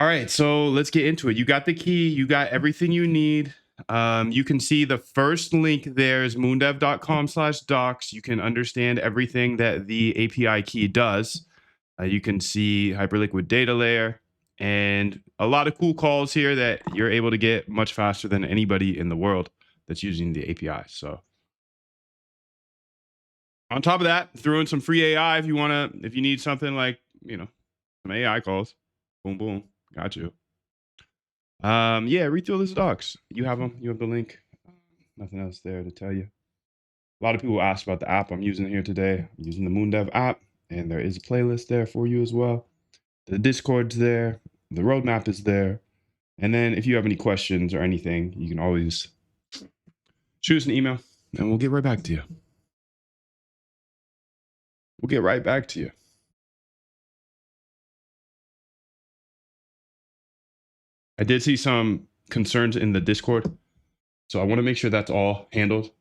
All right, so let's get into it. You got the key, you got everything you need. You can see the first link there is moondev.com/docs. You can understand everything that the API key does. You can see Hyperliquid data layer and a lot of cool calls here that you're able to get much faster than anybody in the world that's using the API. So on top of that, throw in some free AI if you need something like, some AI calls. Boom, boom. Got you. Yeah, read through those docs. You have them. You have the link. Nothing else there to tell you. A lot of people asked about the app I'm using here today. I'm using the MoonDev app, and there is a playlist there for you as well. The Discord's there. The roadmap is there. And then if you have any questions or anything, you can always shoot us an email, and we'll get right back to you. We'll get right back to you. I did see some concerns in the Discord, so I want to make sure that's all handled.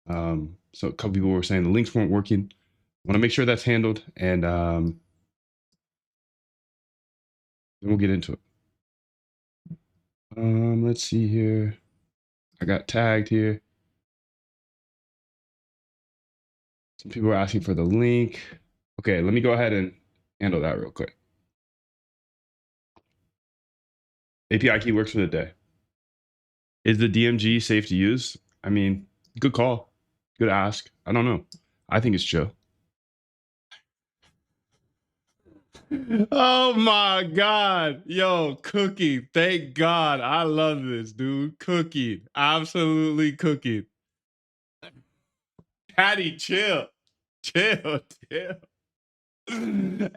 So a couple people were saying the links weren't working. I want to make sure that's handled, and then we'll get into it. Let's see here. I got tagged here. Some people are asking for the link. Okay, let me go ahead and handle that real quick. API key works for the day. Is the DMG safe to use? I mean, good call. Good ask. I don't know. I think it's chill. Oh my God. Yo, cooking. Thank God. I love this, dude. Cooking. Absolutely cooking. Patty, chill. Chill. Chill.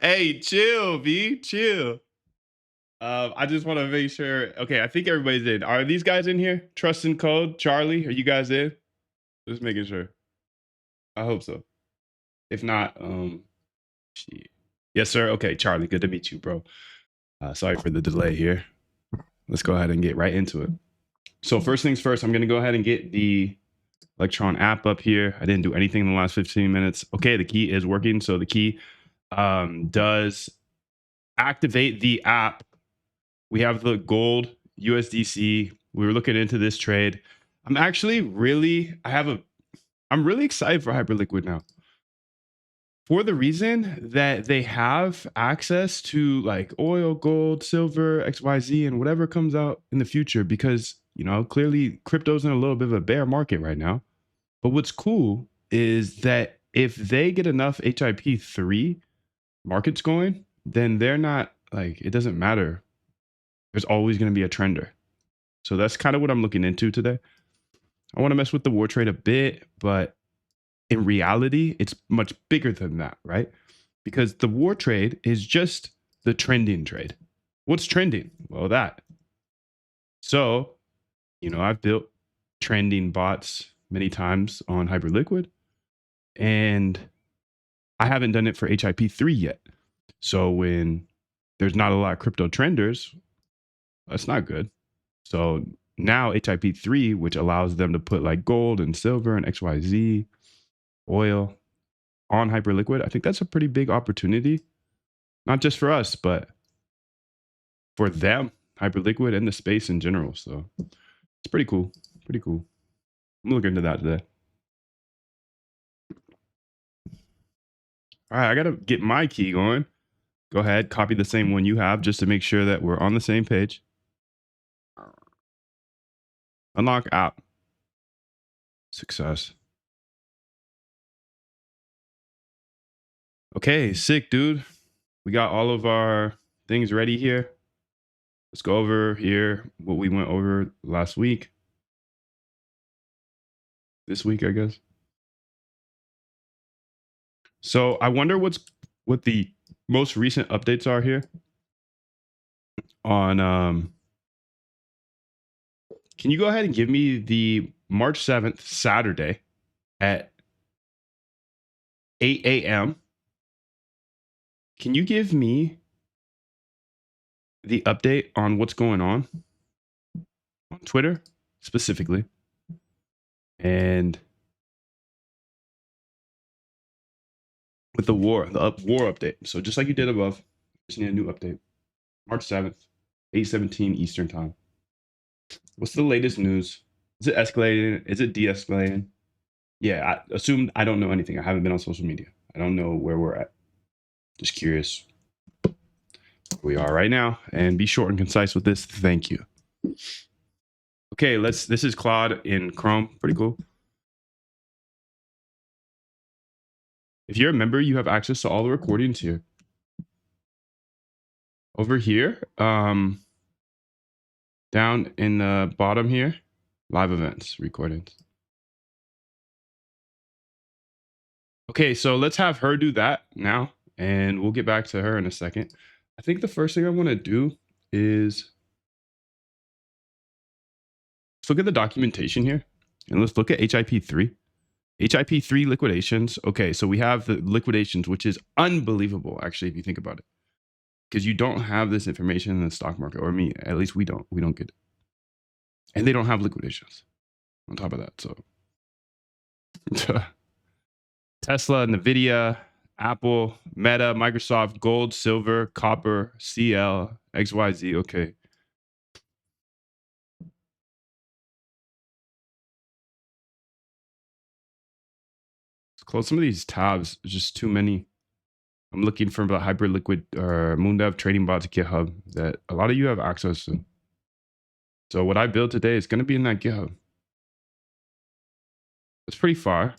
Hey, chill, V. Chill. I just want to make sure. Okay, I think everybody's in. Are these guys in here? Trust and Code, Charlie, are you guys in? Just making sure. I hope so. If not, shit. Yes, sir. Okay, Charlie, good to meet you, bro. Sorry for the delay here. Let's go ahead and get right into it. So first things first, I'm gonna go ahead and get the Electron app up here. I didn't do anything in the last 15 minutes. Okay, the key is working. So the key does activate the app. We have the gold USDC. We were looking into this trade. I'm really excited for Hyperliquid now, for the reason that they have access to like oil, gold, silver, XYZ, and whatever comes out in the future, because, clearly crypto's in a little bit of a bear market right now. But what's cool is that if they get enough HIP-3 markets going, then they're not like, it doesn't matter. There's always going to be a trender. So that's kind of what I'm looking into today. I want to mess with the war trade a bit, but in reality, it's much bigger than that, right? Because the war trade is just the trending trade. What's trending? Well, that. So, I've built trending bots many times on Hyperliquid, and I haven't done it for HIP-3 yet. So when there's not a lot of crypto trenders, that's not good. So now HIP-3, which allows them to put like gold and silver and XYZ, oil on Hyperliquid, I think that's a pretty big opportunity, not just for us, but for them, Hyperliquid, and the space in general. So it's pretty cool. Pretty cool. I'm looking into that today. All right, I got to get my key going. Go ahead, copy the same one you have just to make sure that we're on the same page. Unlock app. Success. Okay, sick, dude. We got all of our things ready here. Let's go over here what we went over last week. This week, I guess. So I wonder what the most recent updates are here on can you go ahead and give me the March 7th Saturday at 8 a.m. Can you give me the update on what's going on Twitter specifically, and with the war update? So just like you did above, just need a new update. March 7th. 8:17 Eastern time. What's the latest news? Is it escalating? Is it de-escalating? Yeah, I assume I don't know anything. I haven't been on social media. I don't know where we're at. Just curious. We are right now, and be short and concise with this. Thank you. Okay, this is Claude in Chrome. Pretty cool. If you're a member, you have access to all the recordings here. Over here, down in the bottom here, live events, recordings. Okay, so let's have her do that now, and we'll get back to her in a second. I think the first thing I want to do is let's look at the documentation here, and let's look at HIP3. HIP3 liquidations. Okay, so we have the liquidations, which is unbelievable, actually, if you think about it, because you don't have this information in the stock market, or me, at least we don't get it. And they don't have liquidations on top of that. So Tesla, Nvidia, Apple, Meta, Microsoft, gold, silver, copper, CL, XYZ. Okay. Let's close some of these tabs. There's just too many. I'm looking for the Hyperliquid or Moondev trading bots GitHub that a lot of you have access to. So what I built today is going to be in that GitHub. That's pretty far.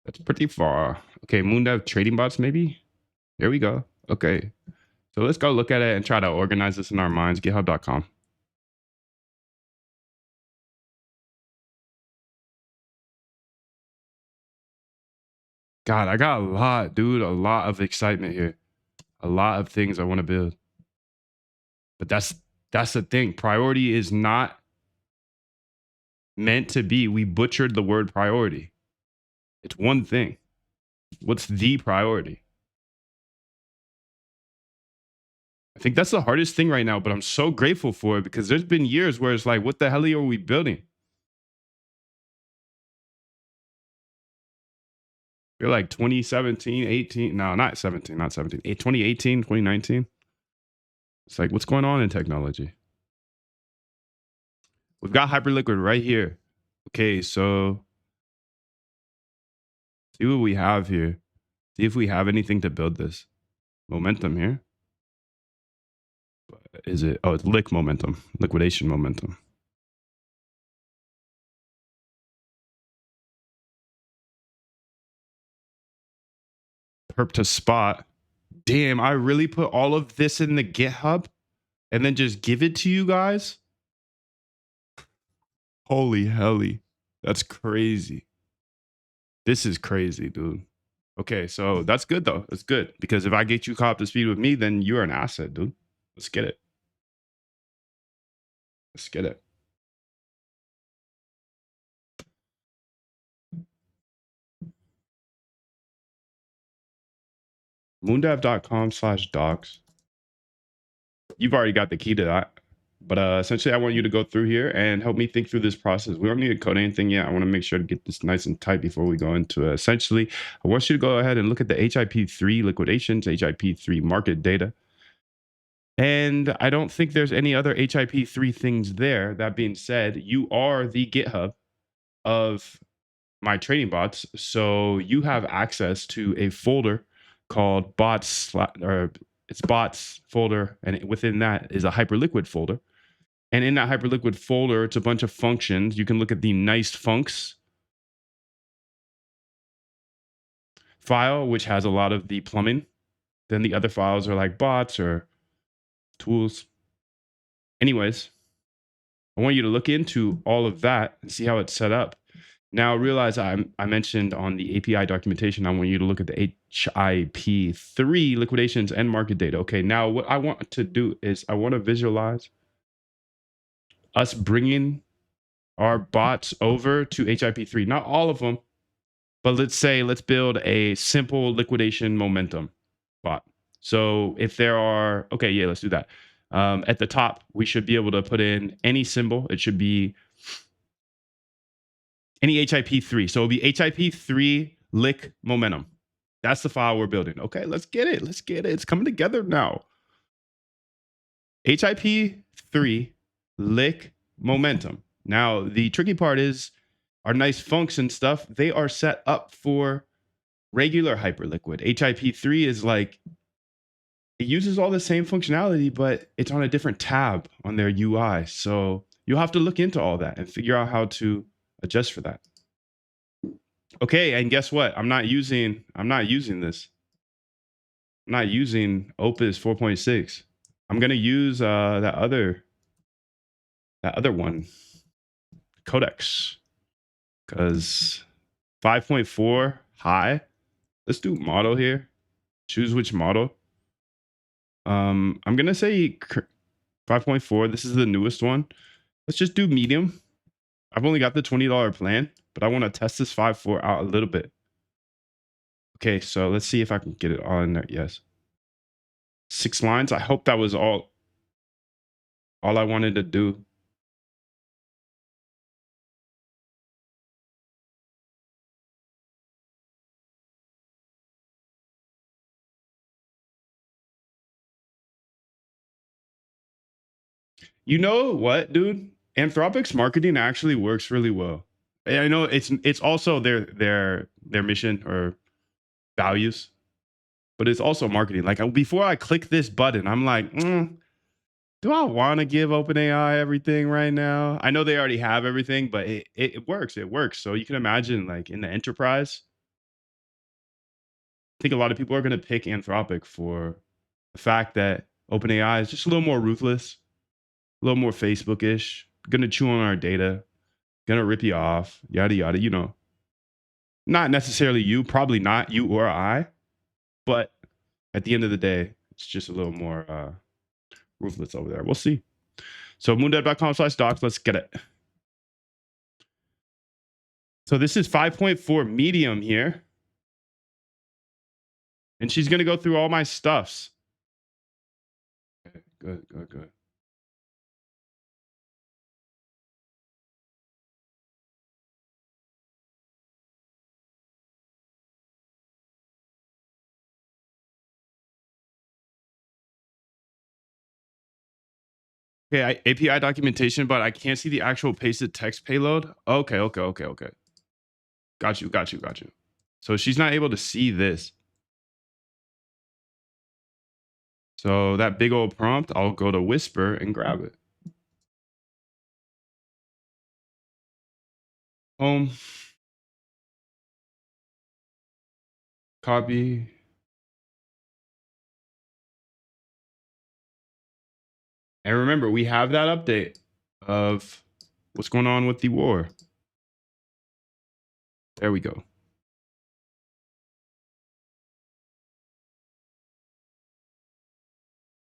That's pretty far. Okay, Moondev trading bots maybe? There we go. Okay. So let's go look at it and try to organize this in our minds. GitHub.com. God, I got a lot, dude. A lot of excitement here. A lot of things I want to build. But that's the thing. Priority is not meant to be. We butchered the word priority. It's one thing. What's the priority? I think that's the hardest thing right now, but I'm so grateful for it because there's been years where it's like, what the hell are we building? You're like 2017, 18. No, not 17, not 17. 2018, 2019. It's like, what's going on in technology? We've got Hyperliquid right here. Okay, so see what we have here. See if we have anything to build this. Momentum here. Is it? Oh, it's lick momentum. Liquidation momentum. Perp to spot. Damn, I really put all of this in the GitHub and then just give it to you guys? Holy helly. That's crazy. This is crazy, dude. Okay, so that's good though. That's good because if I get you caught up to speed with me, then you're an asset, dude. Let's get it. Let's get it. Moondev.com/docs. You've already got the key to that. But essentially, I want you to go through here and help me think through this process. We don't need to code anything yet. I want to make sure to get this nice and tight before we go into it. Essentially, I want you to go ahead and look at the HIP3 liquidations, HIP3 market data. And I don't think there's any other HIP3 things there. That being said, you are the GitHub of my trading bots. So you have access to a folder called bots, or it's bots folder. And within that is a Hyperliquid folder. And in that Hyperliquid folder, it's a bunch of functions. You can look at the nice funcs file, which has a lot of the plumbing. Then the other files are like bots or tools. Anyways, I want you to look into all of that and see how it's set up. Now realize I mentioned on the API documentation, I want you to look at the HIP3 liquidations and market data. Okay, now what I want to do is I want to visualize us bringing our bots over to HIP3. Not all of them, but let's build a simple liquidation momentum bot. So if there are, okay, yeah, let's do that. At the top, we should be able to put in any symbol. It should be any HIP3. So it'll be HIP3 lick momentum. That's the file we're building. Okay, let's get it. Let's get it. It's coming together now. HIP3 lick momentum. Now, the tricky part is our nice funks and stuff, they are set up for regular Hyperliquid. HIP3 is like, it uses all the same functionality, but it's on a different tab on their UI. So you'll have to look into all that and figure out how to adjust for that. Okay, and guess what? I'm not using this. I'm not using Opus 4.6. I'm gonna use that other one, Codex, because 5.4 high. Let's do model here. Choose which model. I'm gonna say 5.4. This is the newest one. Let's just do medium. I've only got the $20 plan, but I want to test this 5.4 out a little bit. Okay, so let's see if I can get it all in there. Yes. 6 lines. I hope that was all I wanted to do. You know what, dude? Anthropic's marketing actually works really well. And I know it's also their mission or values, but it's also marketing. Like before I click this button, I'm like, do I want to give OpenAI everything right now? I know they already have everything, but it works. It works. So you can imagine, like in the enterprise, I think a lot of people are going to pick Anthropic for the fact that OpenAI is just a little more ruthless, a little more Facebook-ish, going to chew on our data, going to rip you off, yada, yada, you know. Not necessarily you, probably not you or I, but at the end of the day, it's just a little more ruthless over there. We'll see. So moondev.com/docs, let's get it. So this is 5.4 medium here. And she's going to go through all my stuffs. Okay, good. Okay, API documentation, but I can't see the actual pasted text payload. Okay. Got you. So she's not able to see this. So that big old prompt, I'll go to Whisper and grab it. Home. Copy. And remember, we have that update of what's going on with the war. There we go.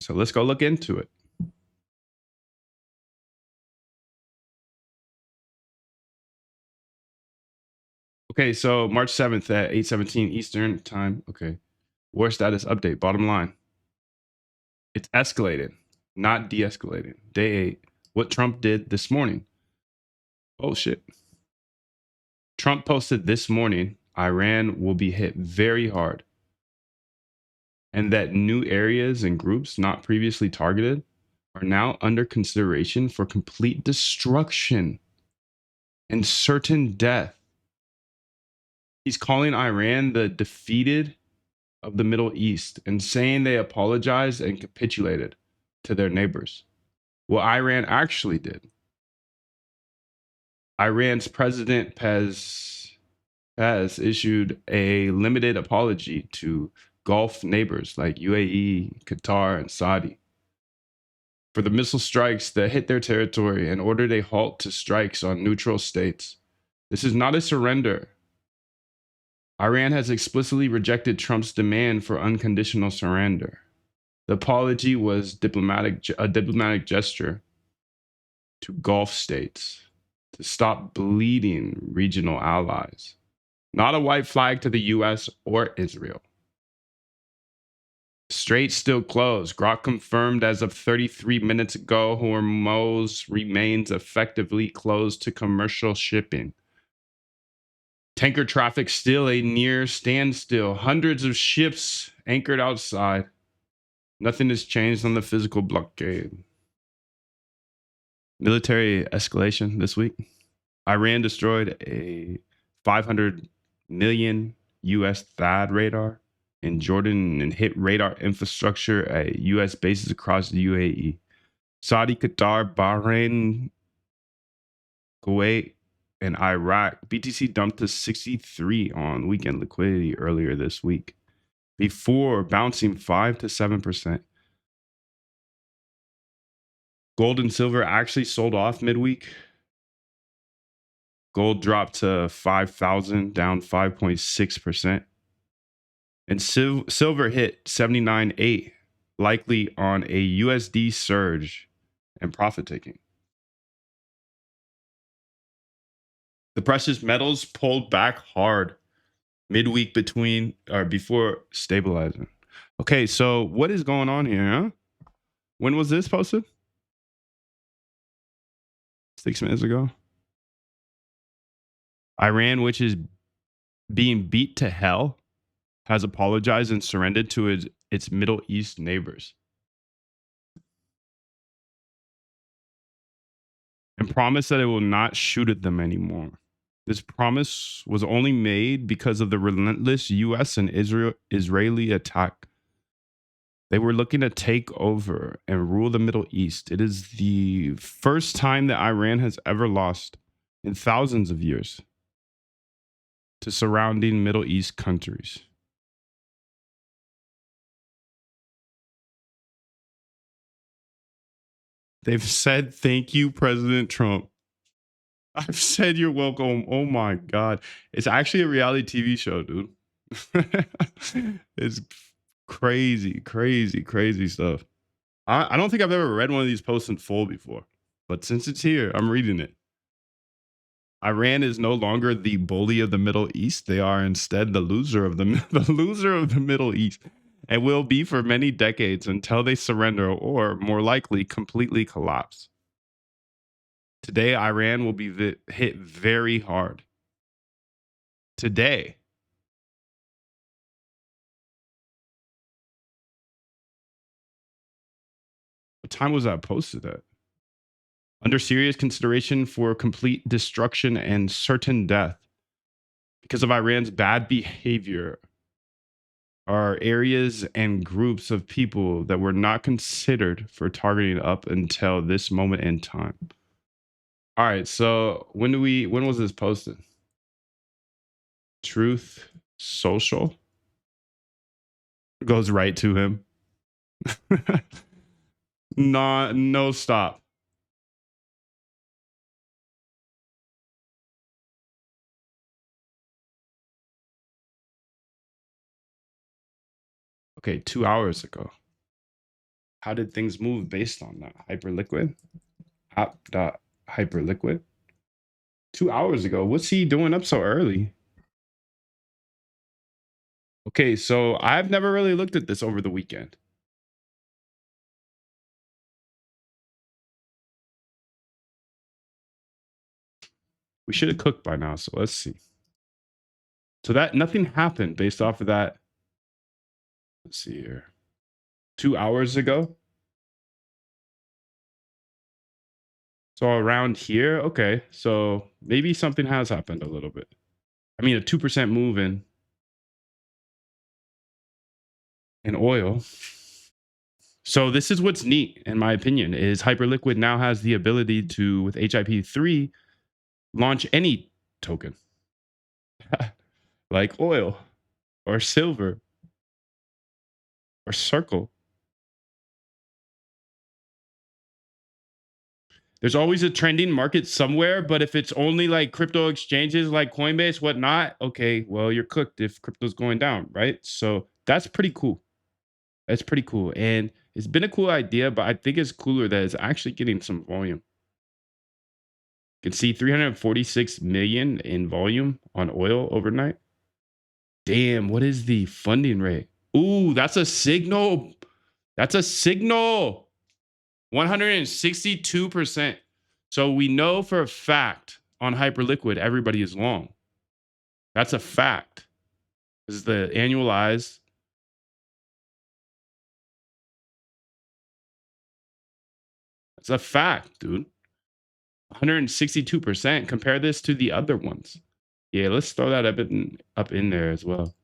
So let's go look into it. Okay, so March 7th at 8:17 Eastern time. Okay. War status update. Bottom line. It's escalated, not de-escalated. Day 8. What Trump did this morning. Oh, shit. Trump posted this morning, Iran will be hit very hard, and that new areas and groups not previously targeted are now under consideration for complete destruction and certain death. He's calling Iran the defeated of the Middle East and saying they apologized and capitulated to their neighbors. What Iran actually did. Iran's president Pez issued a limited apology to Gulf neighbors like UAE, Qatar, and Saudi for the missile strikes that hit their territory and ordered a halt to strikes on neutral states. This is not a surrender. Iran has explicitly rejected Trump's demand for unconditional surrender. The apology was a diplomatic gesture to Gulf states to stop bleeding regional allies, not a white flag to the US or Israel. Strait still closed. Grok confirmed as of 33 minutes ago, Hormuz remains effectively closed to commercial shipping. Tanker traffic still a near standstill. Hundreds of ships anchored outside. Nothing has changed on the physical blockade. Military escalation this week. Iran destroyed a 500 million US THAAD radar in Jordan and hit radar infrastructure at US bases across the UAE. Saudi, Qatar, Bahrain, Kuwait, and Iraq. BTC dumped to 63 on weekend liquidity earlier this week before bouncing 5 to 7%. Gold and silver actually sold off midweek. Gold dropped to 5,000, down 5.6%. And silver hit 79.8, likely on a USD surge and profit taking. The precious metals pulled back hard midweek before stabilizing. Okay, so what is going on here, huh? When was this posted? 6 minutes ago. Iran, which is being beat to hell, has apologized and surrendered to its Middle East neighbors and promised that it will not shoot at them anymore. This promise was only made because of the relentless US and Israeli attack. They were looking to take over and rule the Middle East. It is the first time that Iran has ever lost in thousands of years to surrounding Middle East countries. They've said, "Thank you, President Trump." I've said, "You're welcome." Oh my God. It's actually a reality TV show, dude. It's crazy, crazy, crazy stuff. I don't think I've ever read one of these posts in full before, but since it's here, I'm reading it. Iran is no longer the bully of the Middle East. They are instead the loser of the loser of the Middle East, and will be for many decades until they surrender or, more likely, completely collapse. Today, Iran will be hit very hard. Today. What time was that posted at? Under serious consideration for complete destruction and certain death because of Iran's bad behavior are areas and groups of people that were not considered for targeting up until this moment in time. All right, so when was this posted? Truth Social goes right to him. No stop. Okay, 2 hours ago. How did things move based on that? Hyperliquid? App.hyperliquid? 2 hours ago. What's he doing up so early? Okay, so I've never really looked at this over the weekend. We should have cooked by now, so let's see. So that nothing happened based off of that. Let's see here. 2 hours ago. So around here, okay. So maybe something has happened a little bit. I mean, a 2% move in oil. So this is what's neat, in my opinion, is Hyperliquid now has the ability to, with HIP3, launch any token like oil or silver or Circle. There's always a trending market somewhere, but if it's only like crypto exchanges like Coinbase, whatnot, okay, well, you're cooked if crypto's going down, right? So that's pretty cool. That's pretty cool. And it's been a cool idea, but I think it's cooler that it's actually getting some volume. You can see 346 million in volume on oil overnight. Damn, what is the funding rate? Ooh, that's a signal. That's a signal. 162%. So we know for a fact on Hyperliquid, everybody is long. That's a fact. This is the annualized It's a fact, dude. 162%. Compare this to the other ones. Yeah, let's throw that up in there as well.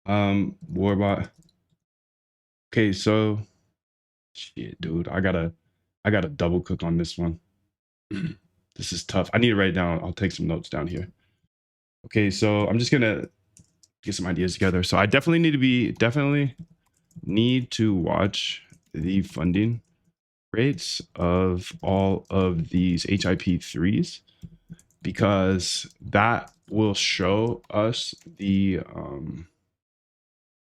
Warbot. Okay, so shit, dude. I gotta double cook on this one. This is tough. I need to write it down. I'll take some notes down here. Okay, so I'm just gonna get some ideas together. So I definitely need to watch the funding rates of all of these HIP3s, because that will show us the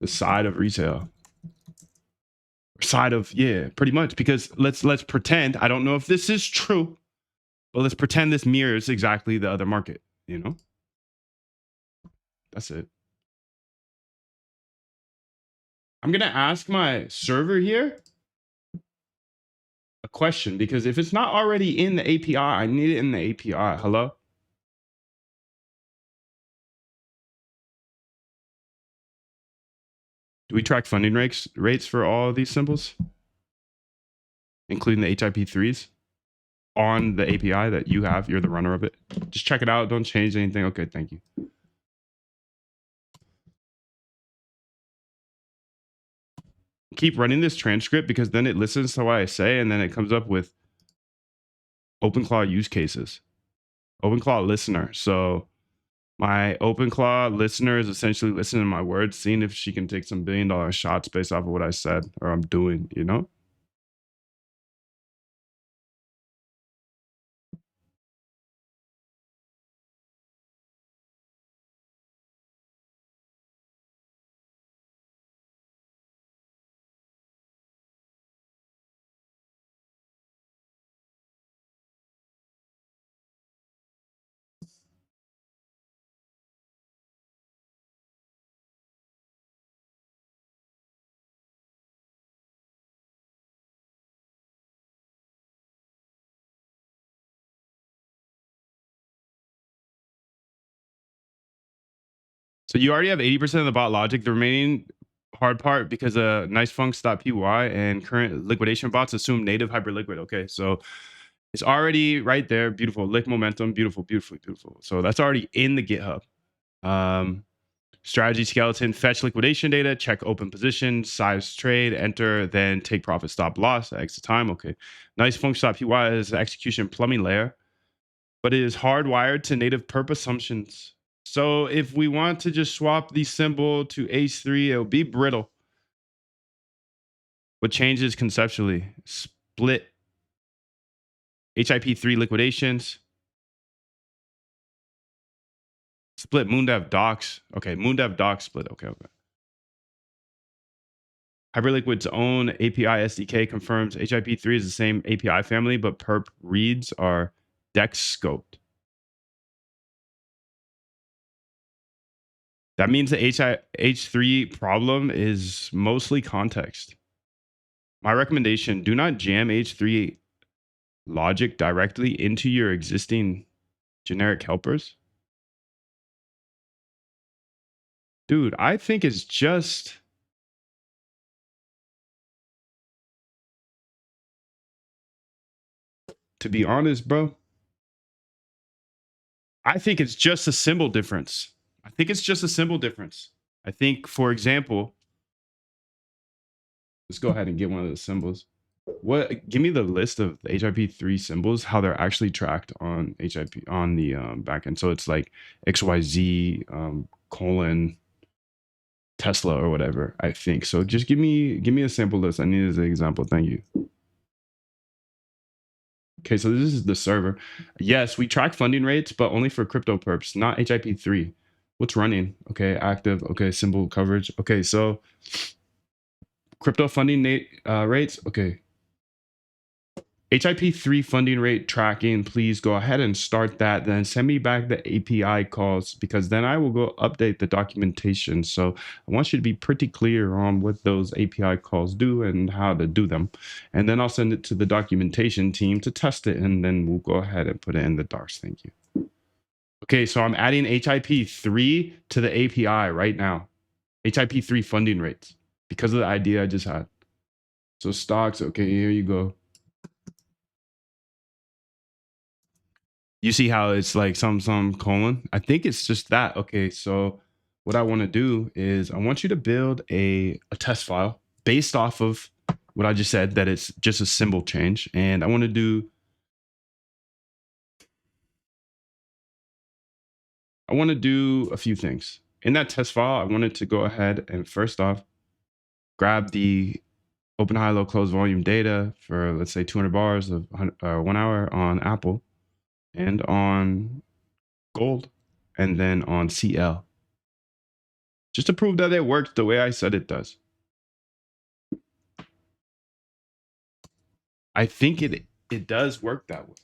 side of retail, side of, yeah, pretty much. Because let's pretend, I don't know if this is true, but let's pretend this mirrors exactly the other market, you know? That's it. I'm gonna ask my server here a question, because if it's not already in the API, I need it in the API. Hello? Do we track funding rates for all of these symbols, including the HIP3s, on the API that you have? You're the runner of it. Just check it out. Don't change anything. Okay, thank you. Keep running this transcript, because then it listens to what I say, and then it comes up with OpenClaw use cases. OpenClaw listener. So my OpenClaw listener is essentially listening to my words, seeing if she can take some billion-dollar shots based off of what I said or I'm doing, you know? So you already have 80% of the bot logic. The remaining hard part, because nicefunks.py and current liquidation bots assume native hyperliquid. Okay, so it's already right there. Beautiful. Lick momentum. Beautiful, beautiful, beautiful. So that's already in the GitHub. Strategy skeleton, fetch liquidation data, check open position, size trade, enter, then take profit, stop loss, exit time. Okay. Nicefunks.py is the execution plumbing layer, but it is hardwired to native perp assumptions. So if we want to just swap the symbol to H3, it'll be brittle. What changes conceptually? Split HIP3 liquidations. Split Moondev docs. Okay, Moondev docs split. Okay. Hyperliquid's own API SDK confirms HIP3 is the same API family, but perp reads are DEX scoped. That means the H3 problem is mostly context. My recommendation, do not jam H3 logic directly into your existing generic helpers. Dude, I think it's just... To be honest, bro, I think it's just a symbol difference. I think it's just a symbol difference. I think, for example, let's go ahead and get one of the symbols. Give me the list of the HIP3 symbols, how they're actually tracked on HIP on the backend. So it's like XYZ colon Tesla or whatever, I think. So just give me a sample list. I need as an example. Thank you. Okay, so this is the server. Yes, we track funding rates, but only for crypto perps, not HIP3. What's running? Okay, active. Okay, symbol coverage. Okay, so crypto funding rates. Okay. HIP3 funding rate tracking, please go ahead and start that. Then send me back the API calls, because then I will go update the documentation. So I want you to be pretty clear on what those API calls do and how to do them. And then I'll send it to the documentation team to test it. And then we'll go ahead and put it in the docs. Thank you. Okay, so I'm adding HIP3 to the API right now. HIP3 funding rates, because of the idea I just had. So stocks, okay, here you go. You see how it's like some colon? I think it's just that. Okay, so what I want to do is I want you to build a test file based off of what I just said, that it's just a symbol change. And I want to do a few things. In that test file, I wanted to go ahead and first off grab the open high low close volume data for, let's say, 200 bars of 1 hour on Apple and on Gold and then on CL, just to prove that it works the way I said it does. I think it does work that way.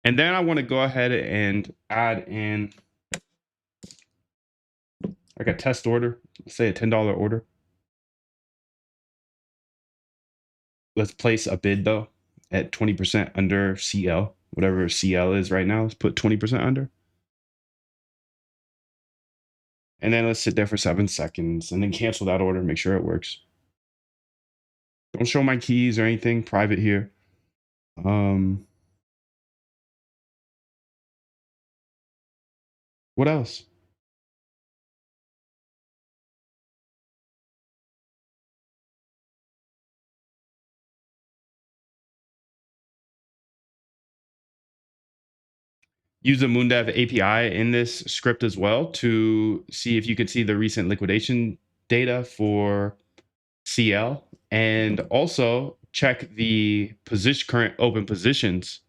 And then I want to go ahead and add in like a test order, let's say a $10 order. Let's place a bid though at 20% under CL, whatever CL is right now. Let's put 20% under. And then let's sit there for 7 seconds and then cancel that order, make sure it works. Don't show my keys or anything private here. What else? Use the Moondev API in this script as well to see if you could see the recent liquidation data for CL, and also check the current open positions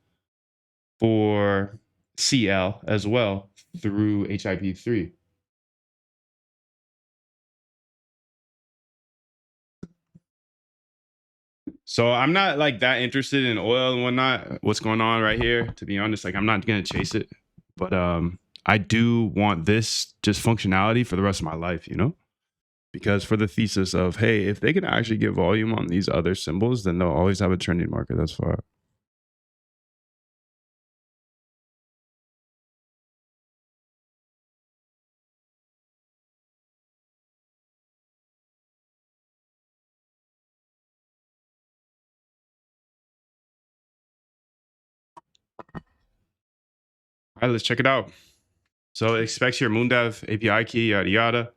for CL as well through HIP3. So I'm not like that interested in oil and whatnot, what's going on right here, to be honest. Like, I'm not gonna chase it, but I do want this just functionality for the rest of my life, you know? Because for the thesis of, hey, if they can actually get volume on these other symbols, then they'll always have a trending market. That's far. All right, let's check it out. So it expects your Moondev API key, yada yada.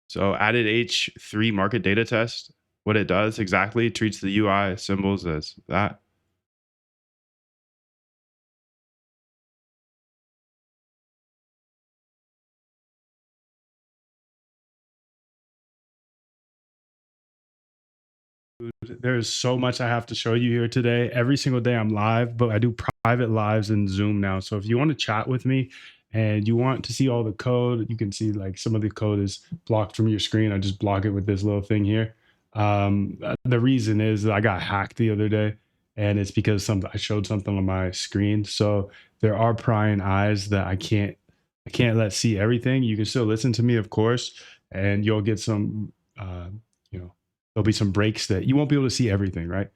So added H3 market data test. What it does exactly, treats the UI symbols as that. There's so much I have to show you here today. Every single day I'm live, but I do private lives in Zoom now. So if you want to chat with me and you want to see all the code, you can see like some of the code is blocked from your screen. I just block it with this little thing here. The reason is that I got hacked the other day, and it's because I showed something on my screen. So there are prying eyes that I can't let see everything. You can still listen to me, of course, and you'll get some you know, there'll be some breaks that you won't be able to see everything, right?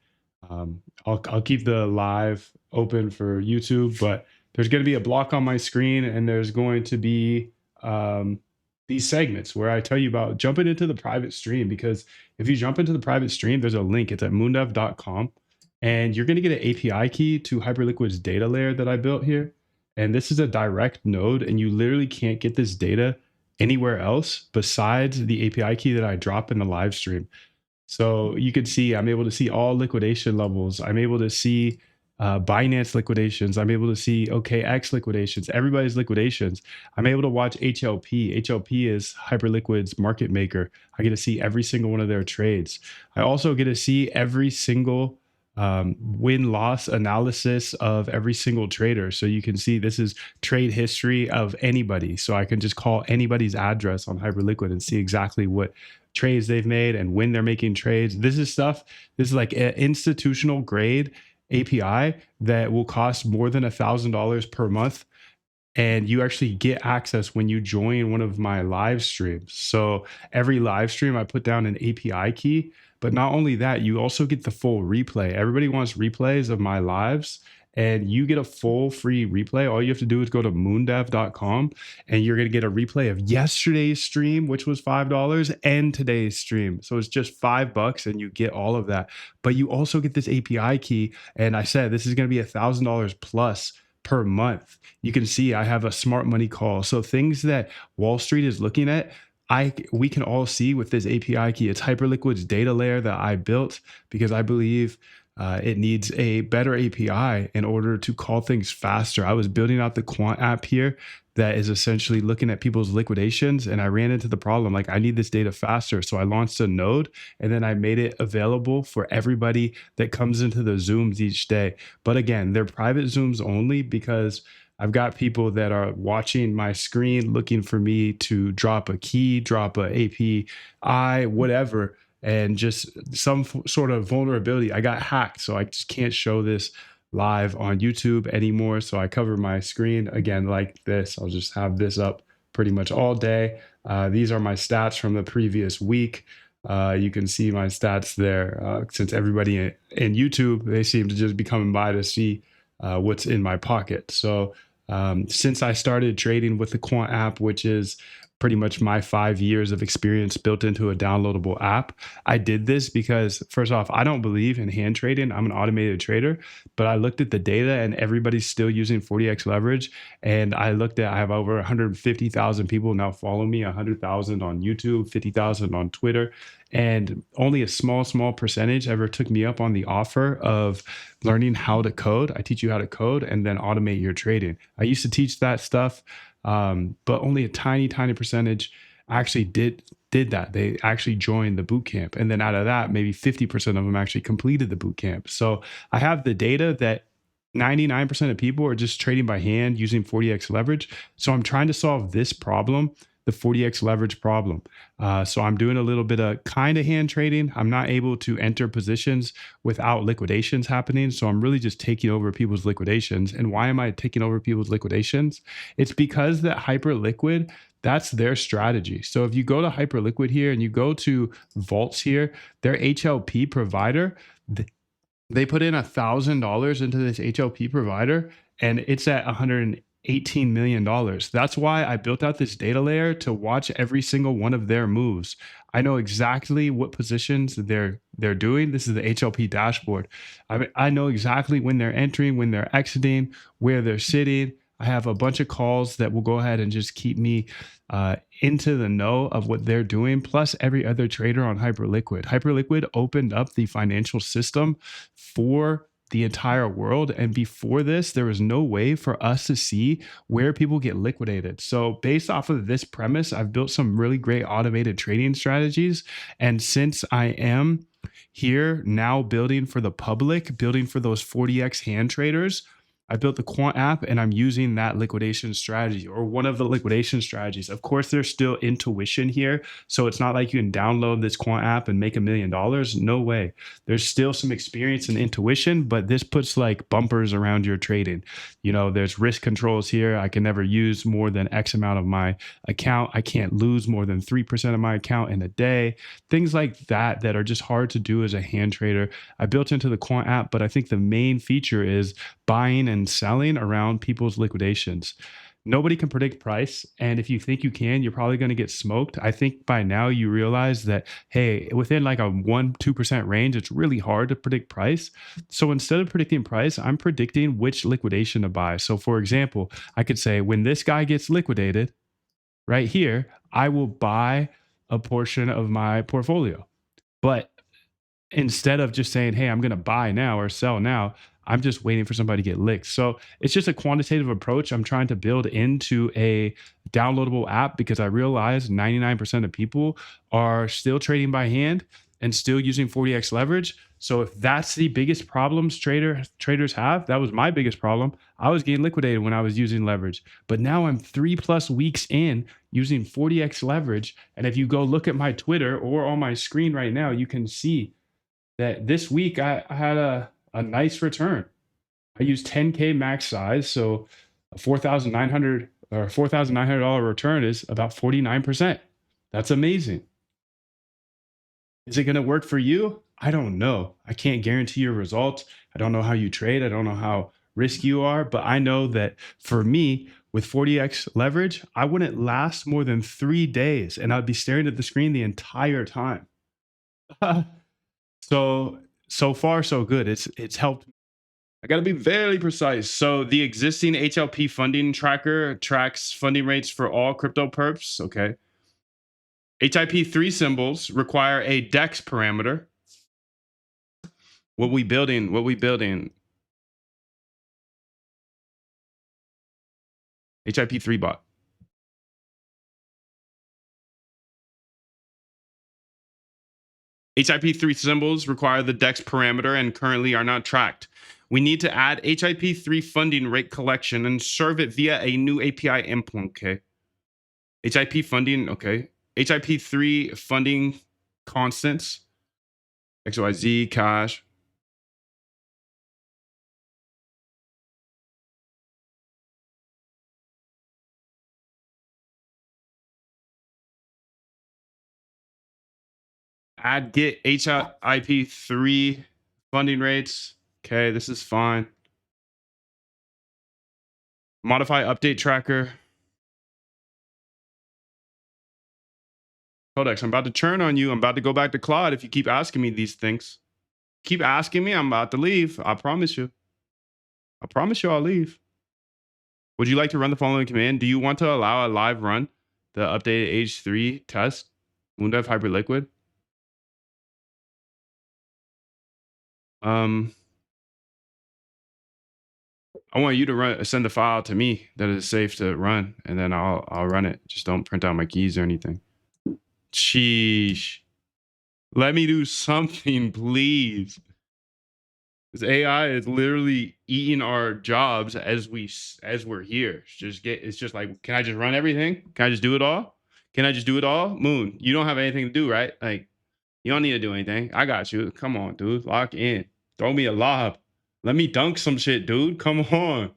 I'll keep the live open for YouTube, but there's going to be a block on my screen, and there's going to be these segments where I tell you about jumping into the private stream. Because if you jump into the private stream, there's a link. It's at moondev.com, and you're going to get an API key to Hyperliquid's data layer that I built here. And this is a direct node, and you literally can't get this data anywhere else besides the API key that I drop in the live stream. So you could see, I'm able to see all liquidation levels. I'm able to see Binance liquidations. I'm able to see OKX liquidations, everybody's liquidations. I'm able to watch HLP. HLP is Hyperliquid's market maker. I get to see every single one of their trades. I also get to see every single win-loss analysis of every single trader. So you can see this is trade history of anybody. So I can just call anybody's address on Hyperliquid and see exactly what trades they've made and when they're making trades. This is like an institutional grade API that will cost more than $1,000 per month. And you actually get access when you join one of my live streams. So every live stream, I put down an API key. But not only that, you also get the full replay. Everybody wants replays of my lives. and you get a full free replay. All you have to do is go to moondev.com and you're going to get a replay of yesterday's stream, which was $5, and today's stream. So it's just $5 and you get all of that. But you also get this API key. And I said this is going to be $1,000 plus per month. You can see I have a smart money call. So things that Wall Street is looking at, we can all see with this API key. It's Hyperliquid's data layer that I built because I believe it needs a better API in order to call things faster. I was building out the quant app here that is essentially looking at people's liquidations, and I ran into the problem like I need this data faster. So I launched a node and then I made it available for everybody that comes into the Zooms each day. But again, they're private Zooms only because I've got people that are watching my screen looking for me to drop a key, drop a API, whatever, and just some sort of vulnerability. I got hacked, so I just can't show this live on YouTube anymore. So I cover my screen again like this. I'll just have this up pretty much all day. These are my stats from the previous week. You can see my stats there. Since everybody in YouTube, they seem to just be coming by to see what's in my pocket. So since I started trading with the Quant app, which is pretty much my 5 years of experience built into a downloadable app, I did this because first off, I don't believe in hand trading. I'm an automated trader, but I looked at the data and everybody's still using 40x leverage. And I have over 150,000 people now follow me, 100,000 on YouTube, 50,000 on Twitter. And only a small percentage ever took me up on the offer of learning how to code. I teach you how to code and then automate your trading. I used to teach that stuff, but only a tiny percentage actually did that. They actually joined the boot camp. And then out of that, maybe 50% of them actually completed the boot camp. So I have the data that 99% of people are just trading by hand using 40x leverage. So I'm trying to solve this problem, the 40x leverage problem. So I'm doing a little bit of kind of hand trading. I'm not able to enter positions without liquidations happening. So I'm really just taking over people's liquidations. And why am I taking over people's liquidations? It's because that Hyperliquid, that's their strategy. So if you go to Hyperliquid here and you go to Vaults here, their HLP provider, they put in $1,000 into this HLP provider and it's at $118 million. That's why I built out this data layer to watch every single one of their moves. I know exactly what positions they're doing. This is the HLP dashboard. I know exactly when they're entering, when they're exiting, where they're sitting. I have a bunch of calls that will go ahead and just keep me into the know of what they're doing, plus every other trader on Hyperliquid. Hyperliquid opened up the financial system for the entire world. And before this, there was no way for us to see where people get liquidated. So based off of this premise, I've built some really great automated trading strategies. And since I am here now building for the public, building for those 40x hand traders, I built the Quant app and I'm using that liquidation strategy or one of the liquidation strategies. Of course, there's still intuition here. So it's not like you can download this Quant app and make $1 million. No way. There's still some experience and intuition, but this puts like bumpers around your trading. You know, there's risk controls here. I can never use more than X amount of my account. I can't lose more than 3% of my account in a day. Things like that that are just hard to do as a hand trader. I built into the Quant app, but I think the main feature is buying and selling around people's liquidations. Nobody can predict price. And if you think you can, you're probably going to get smoked. I think by now you realize that, hey, within like a 1-2% range, it's really hard to predict price. So instead of predicting price, I'm predicting which liquidation to buy. So for example, I could say when this guy gets liquidated right here, I will buy a portion of my portfolio. But instead of just saying, hey, I'm going to buy now or sell now, I'm just waiting for somebody to get licked. So it's just a quantitative approach I'm trying to build into a downloadable app because I realize 99% of people are still trading by hand and still using 40x leverage. So if that's the biggest problems traders have, that was my biggest problem. I was getting liquidated when I was using leverage, but now I'm 3+ weeks in using 40x leverage. And if you go look at my Twitter or on my screen right now, you can see that this week I had a nice return. I used 10K max size. So a $4,900 return is about 49%. That's amazing. Is it going to work for you? I don't know. I can't guarantee your results. I don't know how you trade. I don't know how risky you are, but I know that for me, with 40x leverage, I wouldn't last more than 3 days and I'd be staring at the screen the entire time. So far so good. It's helped. I got to be very precise. So the existing HLP funding tracker tracks funding rates for all crypto perps. Okay. HIP3 symbols require a DEX parameter. What we building? HIP3 bot. HIP3 symbols require the DEX parameter and currently are not tracked. We need to add HIP3 funding rate collection and serve it via a new API endpoint. Okay. HIP funding. Okay. HIP3 funding constants. XYZ cash. Add get HIP3 funding rates. Okay, this is fine. Modify update tracker. Codex, I'm about to turn on you. I'm about to go back to Claude if you keep asking me these things. Keep asking me, I'm about to leave. I promise you. I promise you I'll leave. Would you like to run the following command? Do you want to allow a live run the updated H3 test? Moondev Hyperliquid? I want you to send the file to me that is safe to run, and then I'll run it. Just don't print out my keys or anything. Sheesh. Let me do something, please. This AI is literally eating our jobs as we're here. It's just like, can I just run everything? Can I just do it all? Can I just do it all? Moon, you don't have anything to do, right? Like, you don't need to do anything. I got you. Come on, dude. Lock in. Throw me a lob. Let me dunk some shit, dude. Come on.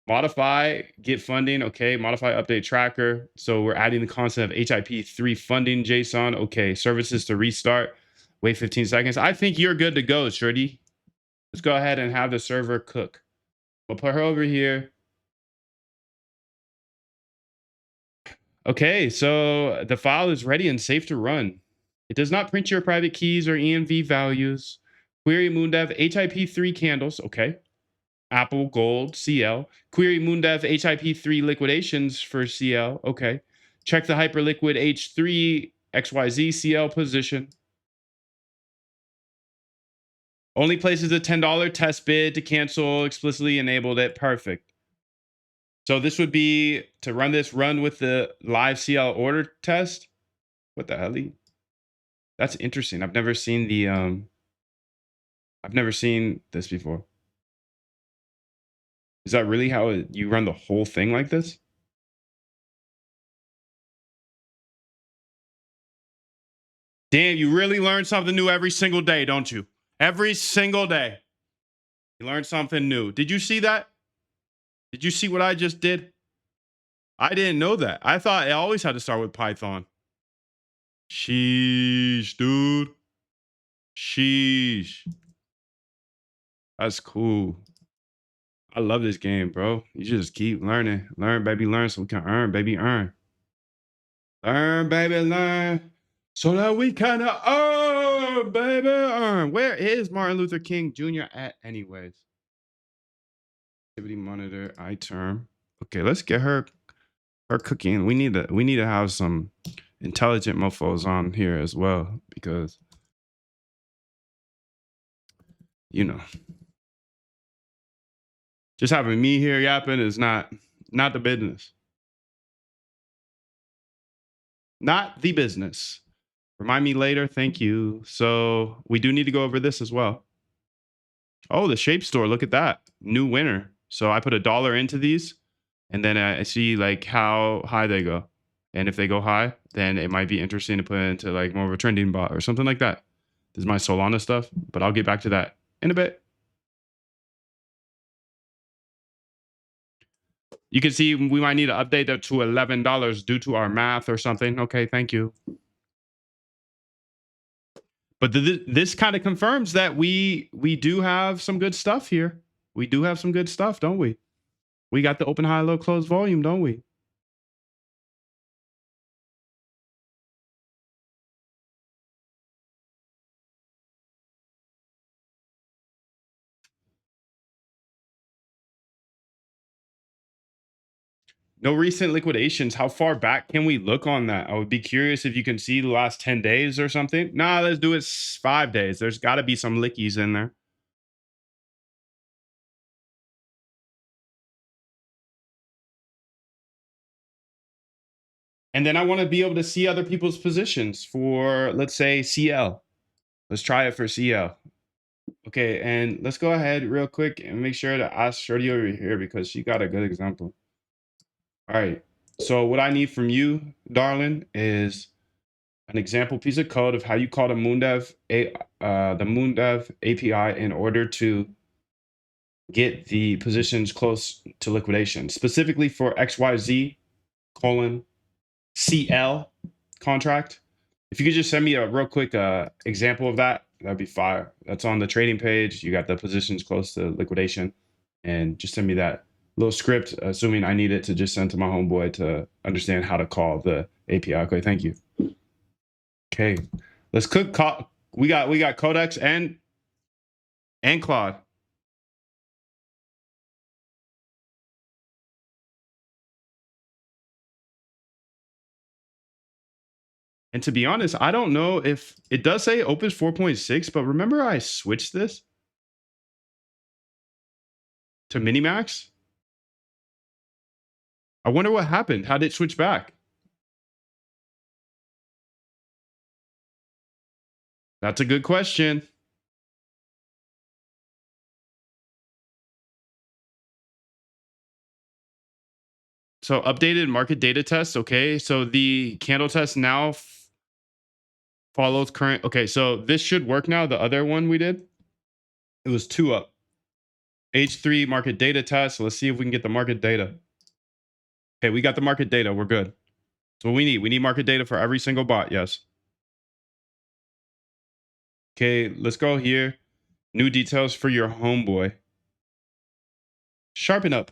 Modify, get funding. Okay. Modify update tracker. So we're adding the concept of HIP3 funding JSON. Okay. Services to restart. Wait 15 seconds. I think you're good to go, Shorty. Let's go ahead and have the server cook. We'll put her over here. Okay. So the file is ready and safe to run. It does not print your private keys or ENV values. Query Moondev HIP3 candles. Okay. Apple Gold CL. Query Moondev HIP3 liquidations for CL. Okay. Check the Hyperliquid H3 XYZ CL position. Only places a $10 test bid to cancel. Explicitly enabled it. Perfect. So this would be to run with the live CL order test. What the hell? That's interesting. I've never seen this before. Is that really how you run the whole thing like this? Damn, you really learn something new every single day, don't you? Every single day. You learn something new. Did you see that? Did you see what I just did? I didn't know that. I thought it always had to start with Python. Sheesh, dude. Sheesh. That's cool. I love this game, bro. You just keep learning. Learn, baby, learn so we can earn, baby, earn. Learn, baby, learn. So that we kind of earn, baby, earn. Where is Martin Luther King Jr. at anyways? Activity monitor, iTerm. Okay, let's get her cooking. We need to have some intelligent mofos on here as well, because you know, just having me here yapping is not the business. Not the business. Remind me later. Thank you. So we do need to go over this as well. Oh, the Shape Store. Look at that. New winner. So I put $1 into these, and then I see like how high they go. And if they go high, then it might be interesting to put into like more of a trending bot or something like that. This is my Solana stuff, but I'll get back to that in a bit. You can see we might need to update that to $11 due to our math or something. Okay, thank you. But this kind of confirms that we do have some good stuff here. We do have some good stuff, don't we? We got the open, high, low, close volume, don't we? No recent liquidations. How far back can we look on that? I would be curious if you can see the last 10 days or something. Nah, let's do it 5 days. There's got to be some lickies in there. And then I want to be able to see other people's positions for, let's say, CL. Let's try it for CL. Okay, and let's go ahead real quick and make sure to ask Shorty over here because she got a good example. All right. So what I need from you, darling, is an example piece of code of how you call the Moondev API in order to get the positions close to liquidation, specifically for XYZ colon CL contract. If you could just send me a real quick example of that, that'd be fire. That's on the trading page. You got the positions close to liquidation, and just send me that little script, assuming I need it to just send to my homeboy to understand how to call the API. Okay, thank you. Okay, let's cook. We got Codex and Claude. And to be honest, I don't know if it does say Opus 4.6, but remember I switched this to Minimax? I wonder what happened. How did it switch back? That's a good question. So updated market data test. Okay. So the candle test now follows current. Okay. So this should work now. The other one we did, it was 2 up. H3 market data test. Let's see if we can get the market data. Okay. We got the market data. We're good. So what we need. We need market data for every single bot. Yes. Okay. Let's go here. New details for your homeboy. Sharpen up.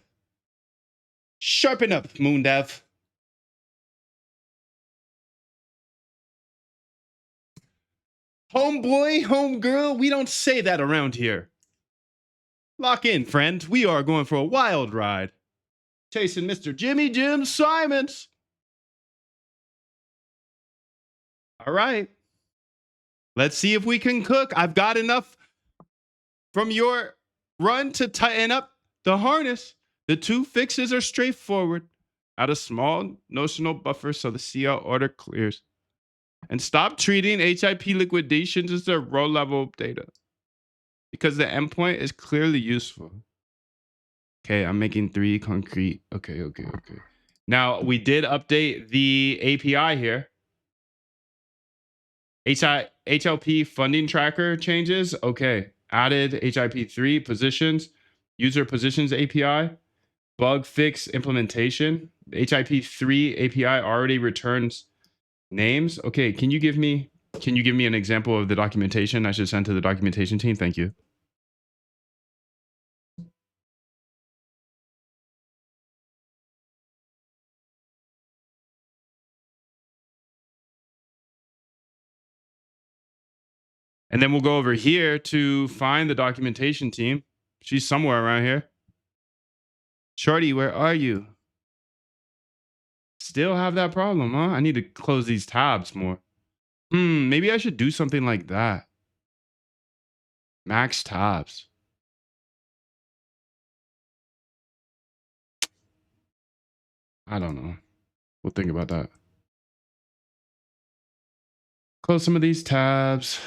Sharpen up, Moondev. Homeboy, homegirl, we don't say that around here. Lock in, friend. We are going for a wild ride. Chasing Mr. Jimmy Jim Simons. All right. Let's see if we can cook. I've got enough from your run to tighten up the harness. The 2 fixes are straightforward. Add a small notional buffer so the CL order clears. And stop treating HIP liquidations as their row level data because the endpoint is clearly useful. Okay, I'm making 3 concrete. Okay. Now we did update the API here. HLP funding tracker changes. Okay, added HIP3 positions, user positions API, bug fix implementation. HIP3 API already returns names. Okay, can you give me an example of the documentation I should send to the documentation team? Thank you. And then we'll go over here to find the documentation team. She's somewhere around here. Shorty, where are you? Still have that problem, huh? I need to close these tabs more. Maybe I should do something like that. Max tabs. I don't know. We'll think about that. Close some of these tabs.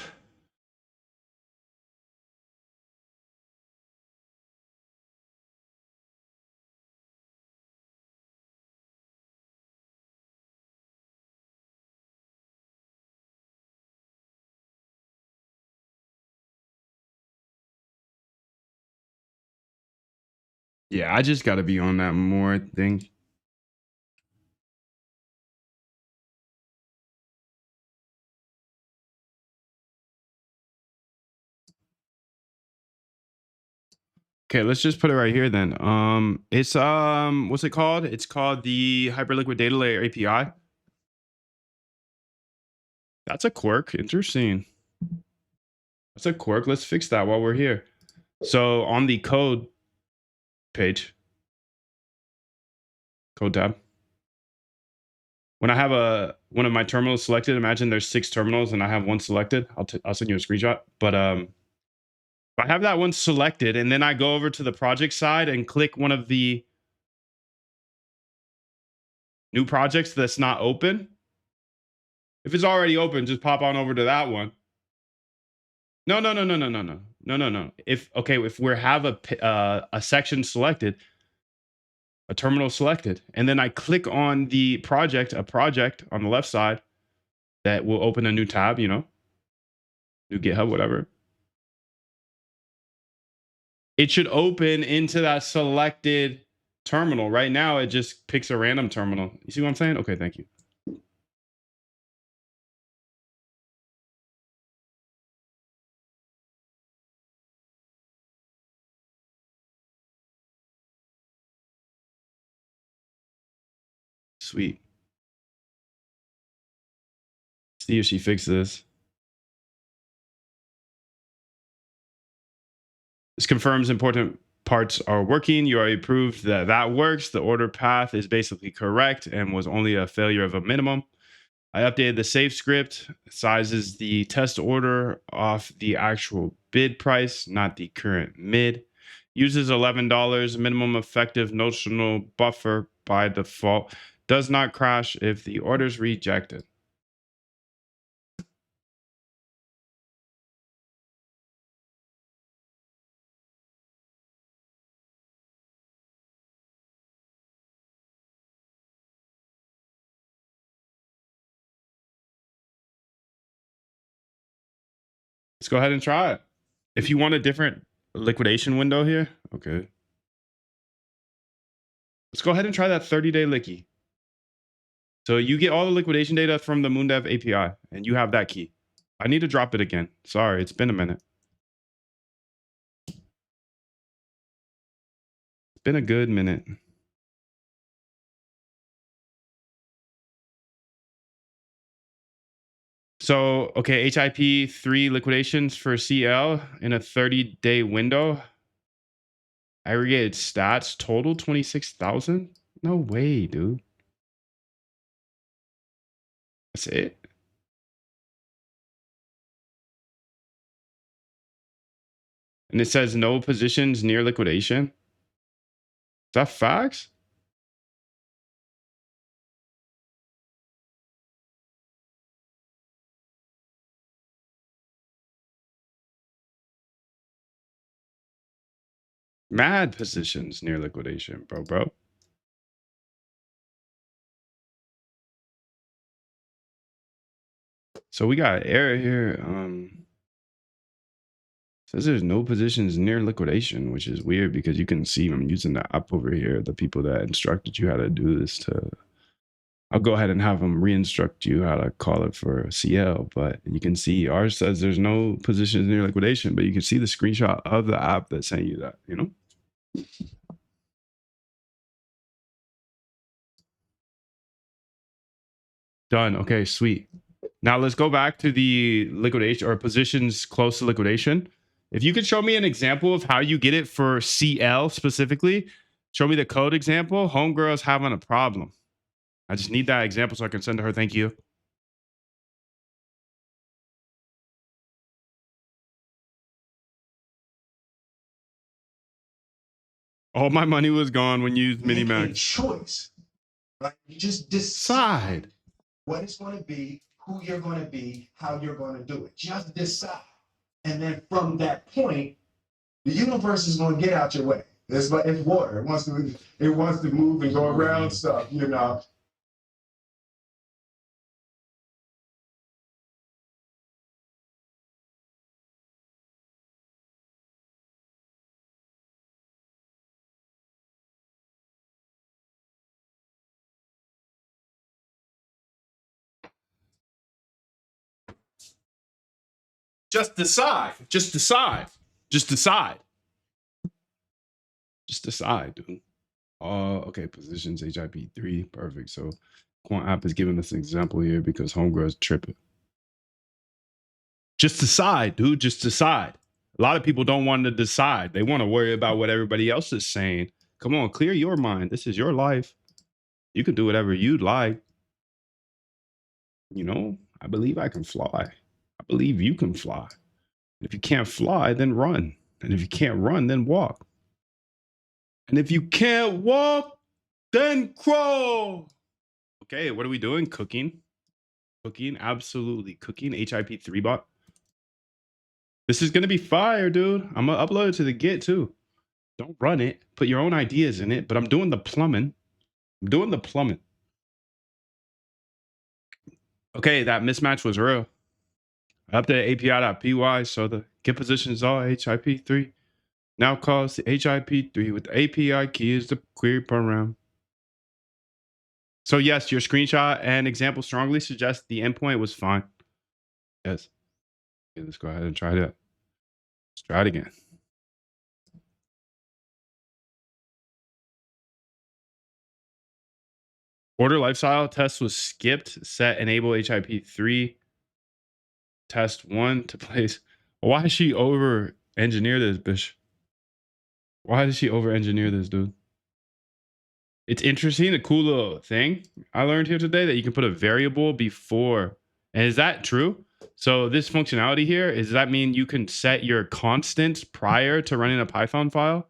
Yeah, I just got to be on that more thing. Okay, let's just put it right here then. It's what's it called? It's called the Hyperliquid Data Layer API. That's a quirk. Interesting. That's a quirk. Let's fix that while we're here. So on the code page, code tab, when I have one of my terminals selected, imagine there's 6 terminals and I have one selected. I'll send you a screenshot. But if I have that one selected and then I go over to the project side and click one of the new projects that's not open. If it's already open, just pop on over to that one. No. If we have a section selected, a terminal selected, and then I click on the project, a project on the left side that will open a new tab, new GitHub, whatever. It should open into that selected terminal. Right now, it just picks a random terminal. You see what I'm saying? Okay, thank you. Sweet. See if she fixes this. This confirms important parts are working. You already proved that that works. The order path is basically correct and was only a failure of a minimum. I updated the safe script, sizes the test order off the actual bid price, not the current mid. Uses $11 minimum effective notional buffer by default. Does not crash if the order is rejected. Let's go ahead and try it. If you want a different liquidation window here, okay. Let's go ahead and try that 30-day licky. So you get all the liquidation data from the Moondev API, and you have that key. I need to drop it again. Sorry, it's been a minute. It's been a good minute. So, okay, HIP 3 liquidations for CL in a 30-day window. Aggregated stats total 26,000? No way, dude. That's it? And it says no positions near liquidation. Is that facts? Mad positions near liquidation, bro. So we got error here. Says there's no positions near liquidation, which is weird because you can see I'm using the app over here. The people that instructed you how to do this I'll go ahead and have them re-instruct you how to call it for CL, but you can see ours says there's no positions near liquidation, but you can see the screenshot of the app that sent you that, Done. Okay, sweet. Now let's go back to the liquidation or positions close to liquidation. If you could show me an example of how you get it for CL specifically, show me the code example. Homegirl's having a problem. I just need that example so I can send to her. Thank you. All my money was gone when you used Minimax. Choice, right? You just decide what it's going to be, who you're going to be, how you're going to do it. Just decide, and then from that point, the universe is going to get out your way. It's like it's water. It wants to move and go around stuff. Just decide. Just decide. Just decide. Just decide, dude. Okay, positions HIP3, perfect. So Quant App is giving us an example here because Homegirl's tripping. Just decide, dude. Just decide. A lot of people don't want to decide. They want to worry about what everybody else is saying. Come on, clear your mind. This is your life. You can do whatever you'd like. You know, I believe I can fly. I believe you can fly. If you can't fly, then run. And if you can't run, then walk. And if you can't walk, then crawl. Okay, what are we doing? Cooking. Cooking, absolutely. Cooking, HIP3 bot. This is going to be fire, dude. I'm going to upload it to the Git too. Don't run it. Put your own ideas in it, but I'm doing the plumbing. I'm doing the plumbing. Okay, that mismatch was real. I updated API.py, so the Git positions all HIP3. Now calls the HIP3 with the API key is the query param. So yes, your screenshot and example strongly suggest the endpoint was fine. Yes. Okay, let's go ahead and try that. Let's try it again. Order lifestyle test was skipped. Set enable HIP3 test 1 to place. Why does she over engineer this, bitch? Why does she over engineer this, dude? It's interesting. A cool little thing I learned here today that you can put a variable before. And is that true? So this functionality here, does that mean you can set your constants prior to running a Python file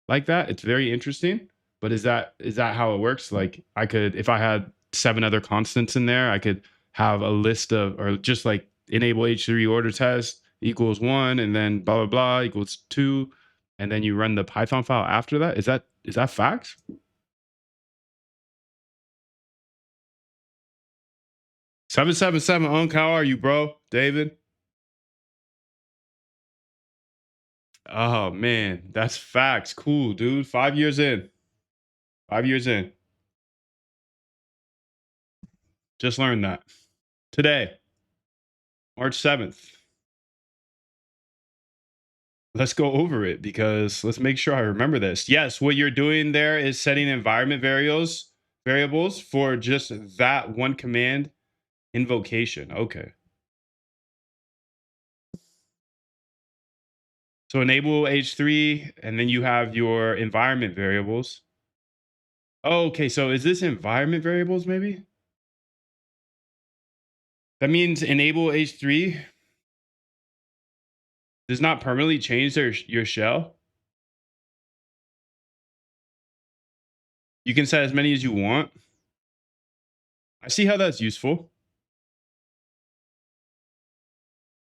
like that? It's very interesting. But is that how it works? Like I could, if I had 7 other constants in there, I could have a list of, or just like enable H3 order test equals 1, and then blah blah blah equals 2, and then you run the Python file after that. Is that facts? 777 Unk, how are you, bro? David? Oh man, that's facts. Cool, dude. 5 years in. 5 years in. Just learned that. Today, March 7th. Let's go over it because let's make sure I remember this. Yes, what you're doing there is setting environment variables for just that one command invocation. Okay. So enable H3, and then you have your environment variables. Oh, okay, so is this environment variables maybe? That means enable H3 does not permanently change your shell. You can set as many as you want. I see how that's useful.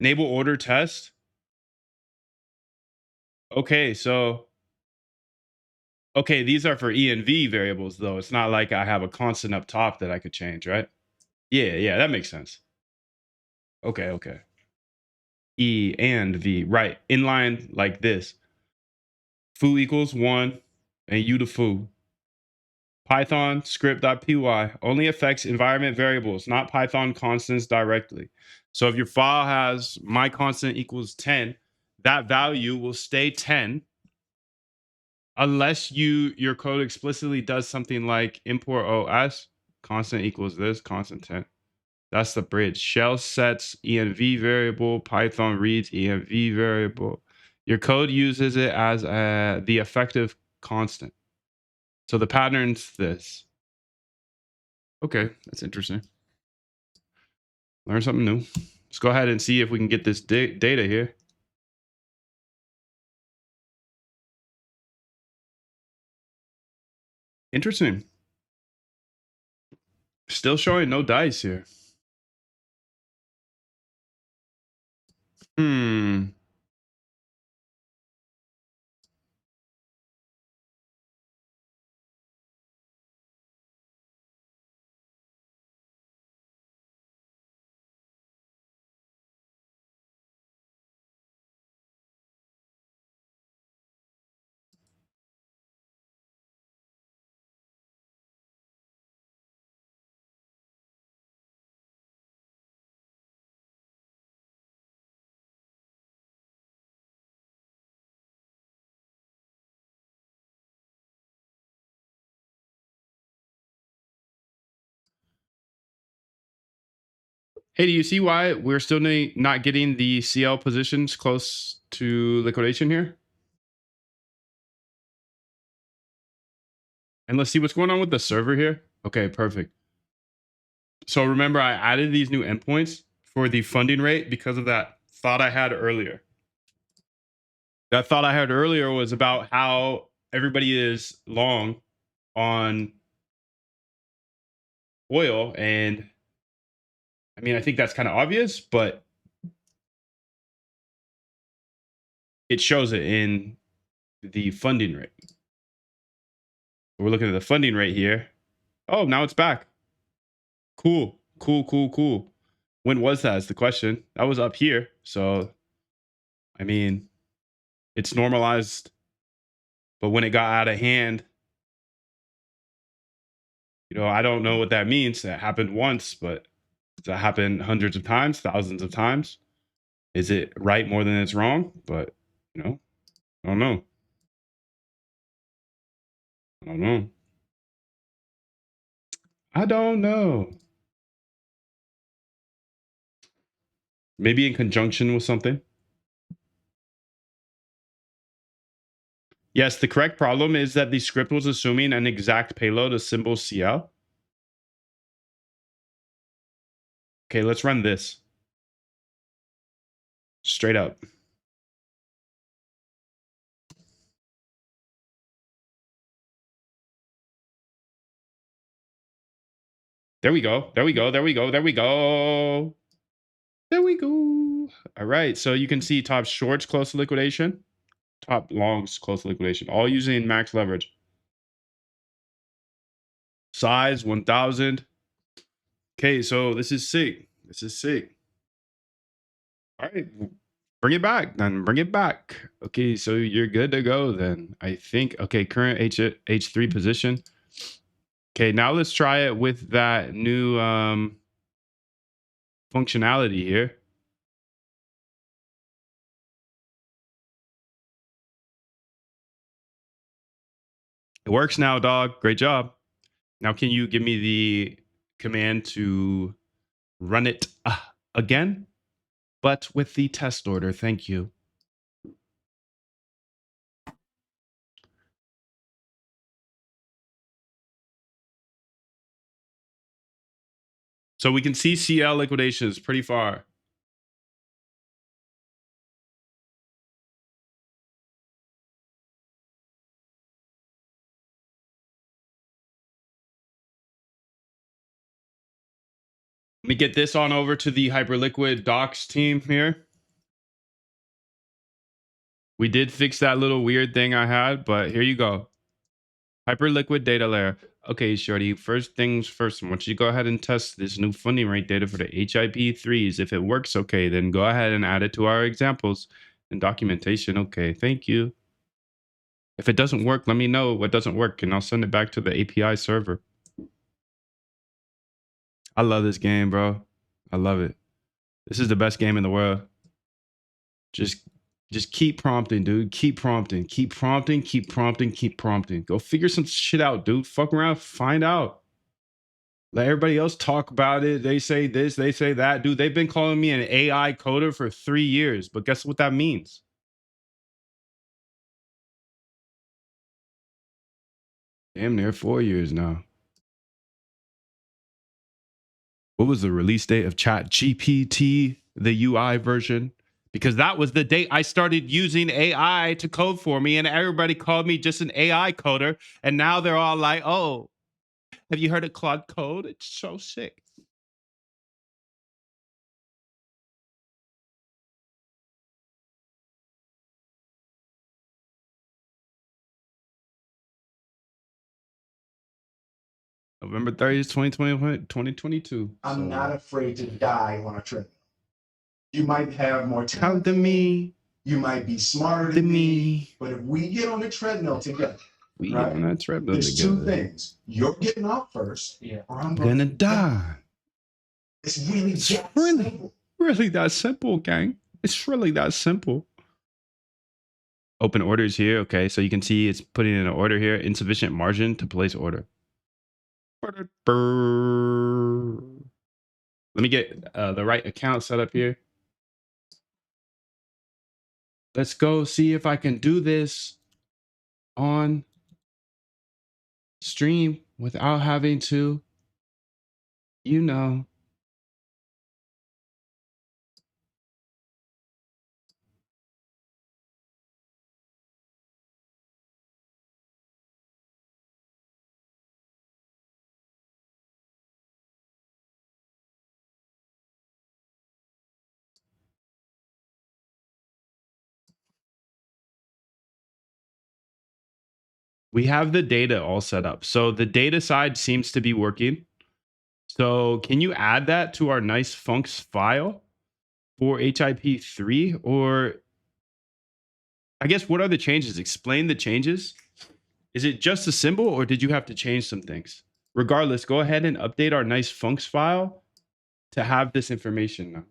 Enable order test. Okay, so okay, these are for env variables though. It's not like I have a constant up top that I could change, right? Yeah, that makes sense. Okay. E and V, right? Inline like this. Foo equals 1 and U to foo. Python script.py only affects environment variables, not Python constants directly. So if your file has my constant equals 10, that value will stay 10 unless your code explicitly does something like import OS constant equals this constant 10. That's the bridge. Shell sets env variable, Python reads env variable. Your code uses it as the effective constant. So the pattern's this. Okay, that's interesting. Learn something new. Let's go ahead and see if we can get this data here. Interesting. Still showing no dice here. Hmm. Hey, do you see why we're still not getting the CL positions close to liquidation here? And let's see what's going on with the server here. Okay, perfect. So remember, I added these new endpoints for the funding rate because of that thought I had earlier. That thought I had earlier was about how everybody is long on oil. And I mean, I think that's kind of obvious, but it shows it in the funding rate. We're looking at the funding rate here. Oh, now it's back. Cool. When was that is the question. That was up here. So, I mean, it's normalized. But when it got out of hand, I don't know what that means. That happened once, but does that happen hundreds of times, thousands of times? Is it right more than it's wrong? But, I don't know. I don't know. I don't know. Maybe in conjunction with something. Yes, the correct problem is that the script was assuming an exact payload, a symbol CL. Okay, let's run this. Straight up. There we go. There we go. There we go. There we go. There we go. All right. So you can see top shorts close to liquidation, top longs close to liquidation, all using max leverage. Size 1000. Okay. So this is sick. This is sick. All right. Bring it back then. Bring it back. Okay. So you're good to go then. I think. Okay. Current H3 position. Okay, now let's try it with that new functionality here. It works now, dog. Great job. Now, can you give me the command to run it again, but with the test order? Thank you. So we can see CL liquidation is pretty far. Let me get this on over to the Hyperliquid docs team here. We did fix that little weird thing I had, but here you go. Hyperliquid data layer. Okay, Shorty, first things first, I want you to go ahead and test this new funding rate data for the HIP3s. If it works, okay, then go ahead and add it to our examples and documentation. Okay, thank you. If it doesn't work, let me know what doesn't work and I'll send it back to the API server. I love this game, bro. I love it. This is the best game in the world. Just keep prompting, dude. Keep prompting. Keep prompting. Keep prompting. Keep prompting. Go figure some shit out, dude. Fuck around. Find out. Let everybody else talk about it. They say this, they say that. Dude, they've been calling me an AI coder for 3 years, but guess what that means? Damn near 4 years now. What was the release date of ChatGPT, the UI version? Because that was the date I started using AI to code for me, and everybody called me just an AI coder. And now they're all like, oh, have you heard of Claude Code? It's so sick. November 30th, 2022. I'm not afraid to die on a treadmill. You might have more talent than me. You might be smarter than me. But if we get on the treadmill together, right? On that treadmill There's together. 2 things. You're getting off first, or I'm gonna die. It's really simple. Really that simple, gang. It's really that simple. Open orders here. Okay, so you can see it's putting in an order here. Insufficient margin to place order. Let me get the right account set up here. Let's go see if I can do this on stream without having to, you know. We have the data all set up. So the data side seems to be working. So can you add that to our nice funks file for HIP3? Or I guess what are the changes? Explain the changes. Is it just a symbol or did you have to change some things? Regardless, go ahead and update our nice funks file to have this information now.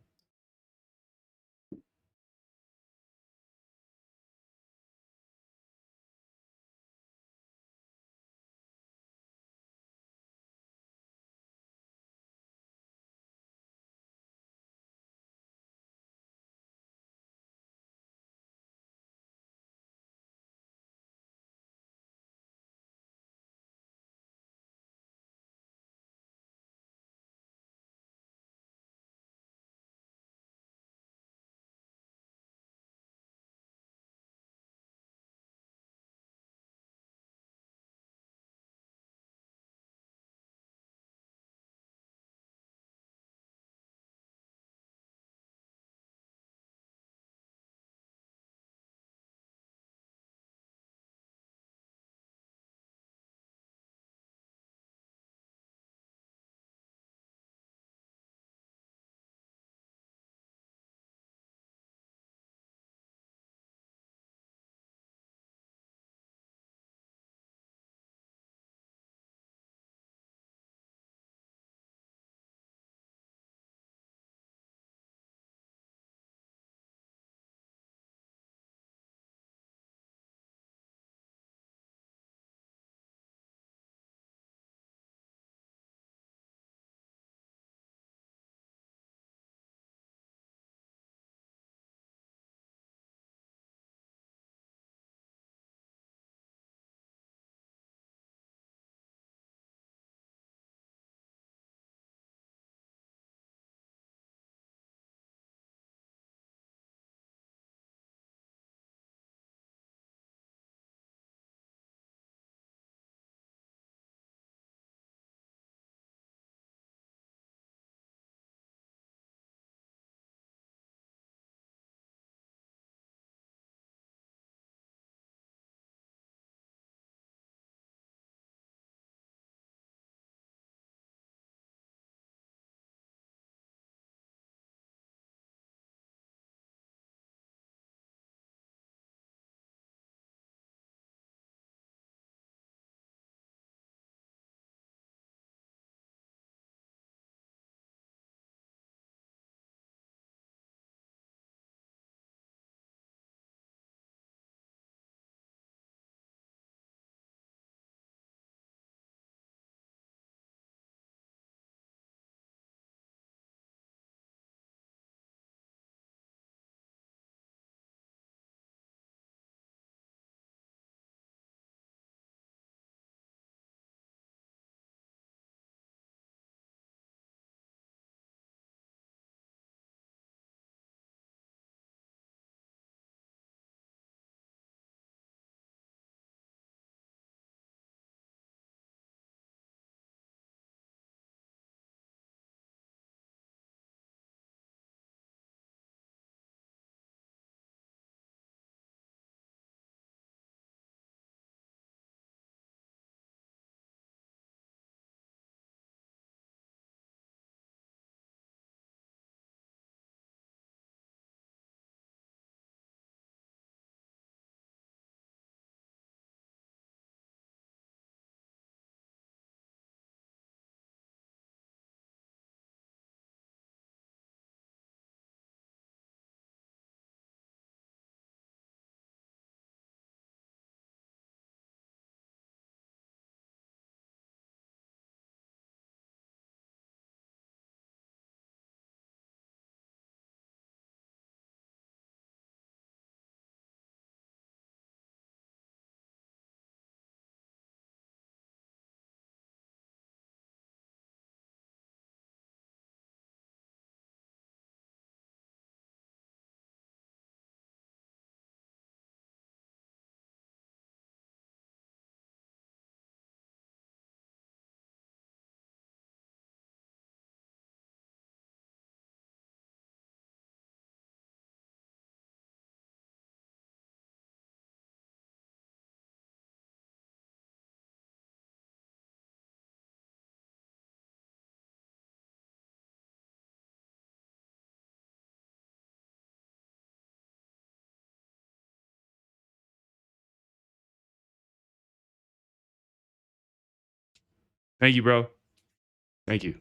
Thank you, bro. Thank you.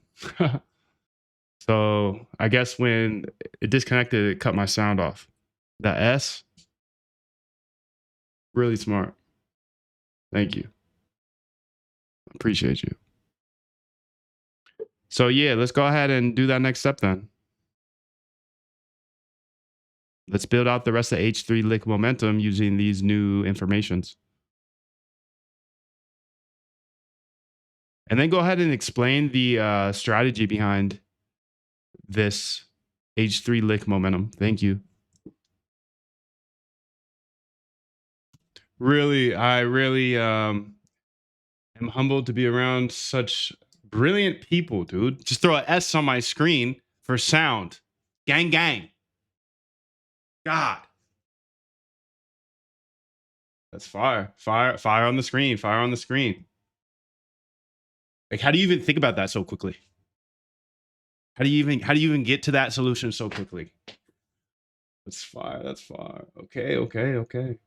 So I guess when it disconnected, it cut my sound off. That S, really smart. Thank you. Appreciate you. So yeah, let's go ahead and do that next step then. Let's build out the rest of H3 lick momentum using these new informations. And then go ahead and explain the strategy behind this H3 lick momentum. Thank you. I really am humbled to be around such brilliant people, dude. Just throw an S on my screen for sound. Gang, gang. God. That's fire. Fire on the screen. Fire on the screen. Like, how do you even think about that so quickly? How do you even get to that solution so quickly? That's fire. That's fire. Okay.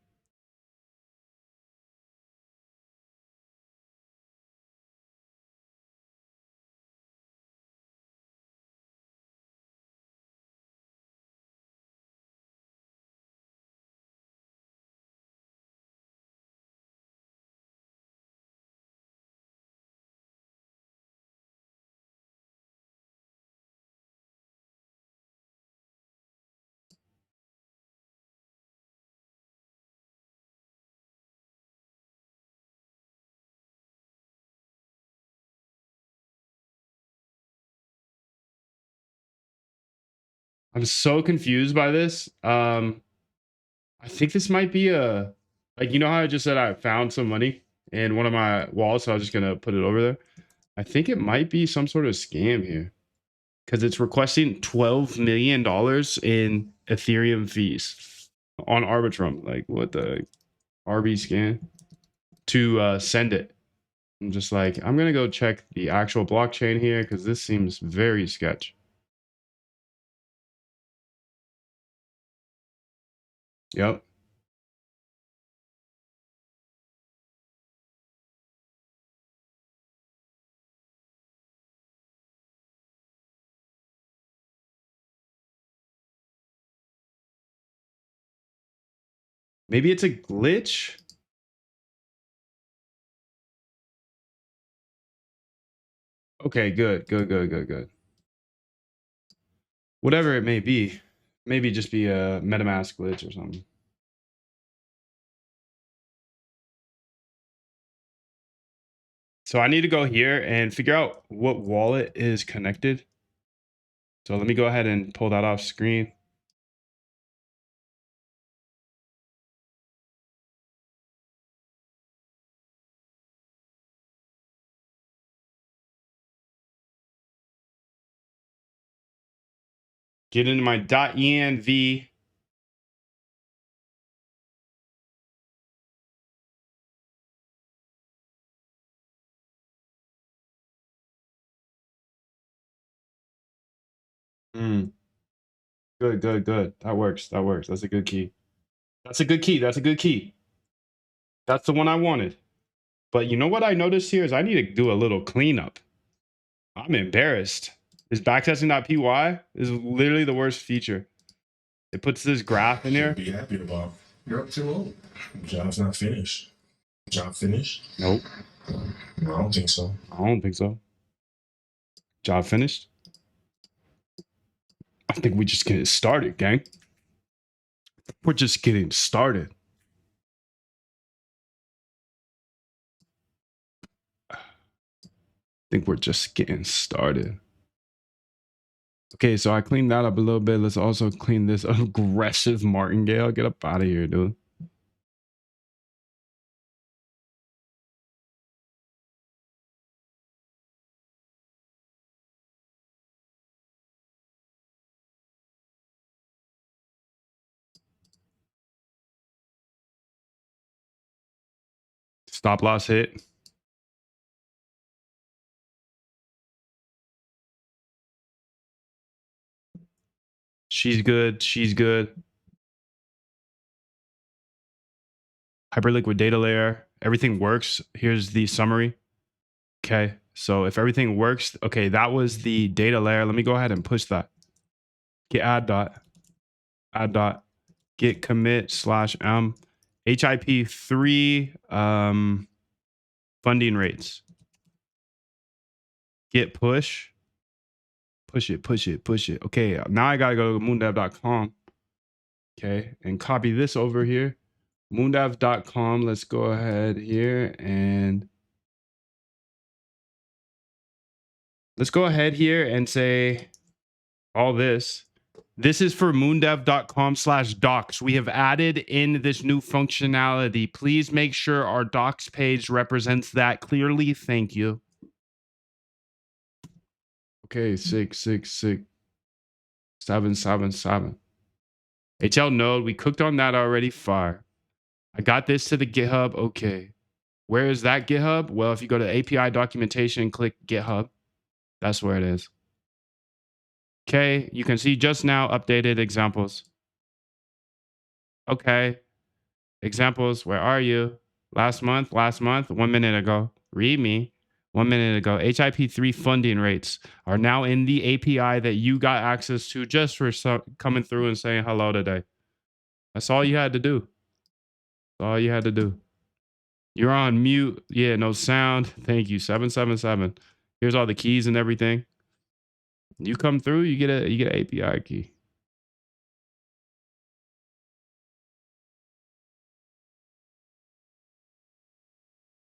I'm so confused by this. I think this might be like, you know how I just said I found some money in one of my walls, so I was just gonna put it over there. I think it might be some sort of scam here because it's requesting $12 million in Ethereum fees on Arbitrum. Like, what the RB scan to send it. I'm just like, I'm gonna go check the actual blockchain here because this seems very sketch. Yep. Maybe it's a glitch. Okay, good. Whatever it may be, maybe just be a MetaMask glitch or something. So I need to go here and figure out what wallet is connected. So let me go ahead and pull that off screen. Get into my .env. Good. That works. That's a good key. That's a good key. That's the one I wanted. But you know what I noticed here is I need to do a little cleanup. I'm embarrassed. This backtesting.py is literally the worst feature. It puts this graph in there. Be happy about. You're up too old. Job's not finished. Job finished? Nope. No, I don't think so. I don't think so. Job finished? I think we just getting started, gang. We're just getting started. I think we're just getting started. Okay, so I cleaned that up a little bit. Let's also clean this aggressive martingale. Get up out of here, dude. Stop loss hit. She's good. Hyperliquid data layer. Everything works. Here's the summary. Okay. So if everything works, okay, that was the data layer. Let me go ahead and push that. Get add dot, get commit /m, HIP3 funding rates. Get push it. Okay, now I gotta go to moondev.com. Okay, and copy this over here. Moondev.com. Let's go ahead here and let's go ahead here and say all this. This is for moondev.com/docs. We have added in this new functionality. Please make sure our docs page represents that clearly. Thank you. Okay, 666-777. HL node, we cooked on that already. Fire. I got this to the GitHub. Okay. Where is that GitHub? Well, if you go to API documentation and click GitHub, that's where it is. Okay, you can see just now updated examples. Okay. Examples, where are you? Last month, 1 minute ago. Read me. 1 minute ago. HIP3 funding rates are now in the API that you got access to just for coming through and saying hello today. That's all you had to do. That's all you had to do. You're on mute. Yeah, no sound. Thank you. 777. Here's all the keys and everything. You come through, you get an API key.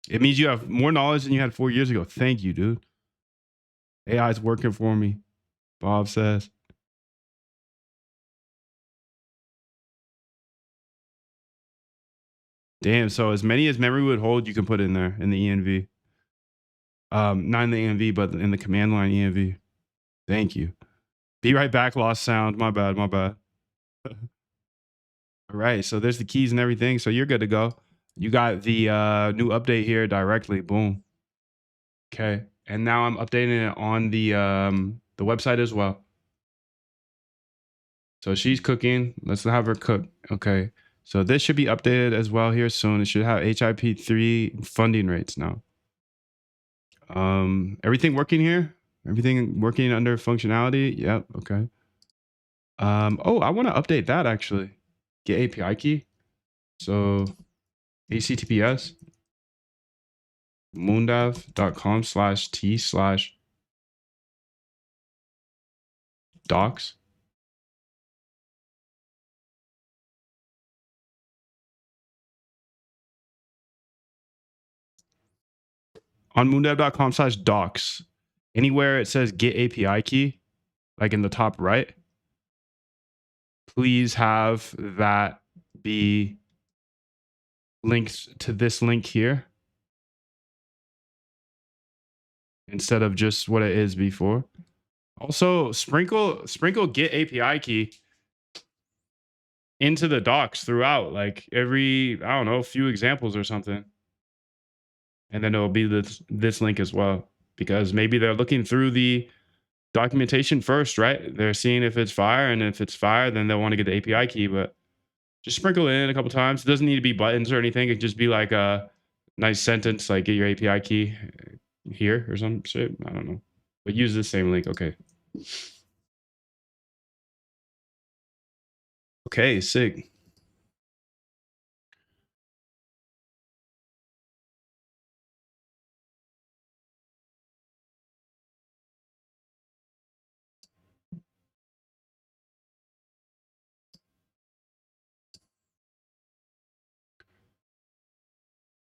It means you have more knowledge than you had 4 years ago. Thank you, dude. AI is working for me, Bob says. Damn, so as many as memory would hold, you can put in there in the ENV. Not in the ENV, but in the command line ENV. Thank you. Be right back, lost sound. My bad. All right, so there's the keys and everything. So you're good to go. You got the new update here directly. Boom. Okay. And now I'm updating it on the website as well. So she's cooking. Let's have her cook. Okay. So this should be updated as well here soon. It should have HIP3 funding rates now. Everything working here? Everything working under functionality? Yep. Okay. Oh, I want to update that actually. Get API key. So HTTPS moondev.com/t/docs. On moondev.com/docs, anywhere it says get API key, like in the top right, please have that be linked to this link here instead of just what it is before. Also, sprinkle get API key into the docs throughout, like every, I don't know, few examples or something. And then it'll be this link as well, because maybe they're looking through the documentation first, right? They're seeing if it's fire, and if it's fire, then they'll want to get the API key, but just sprinkle it in a couple times. It doesn't need to be buttons or anything. It could just be like a nice sentence, like get your API key here or some shit. I don't know. But use the same link. Okay. Okay, sick.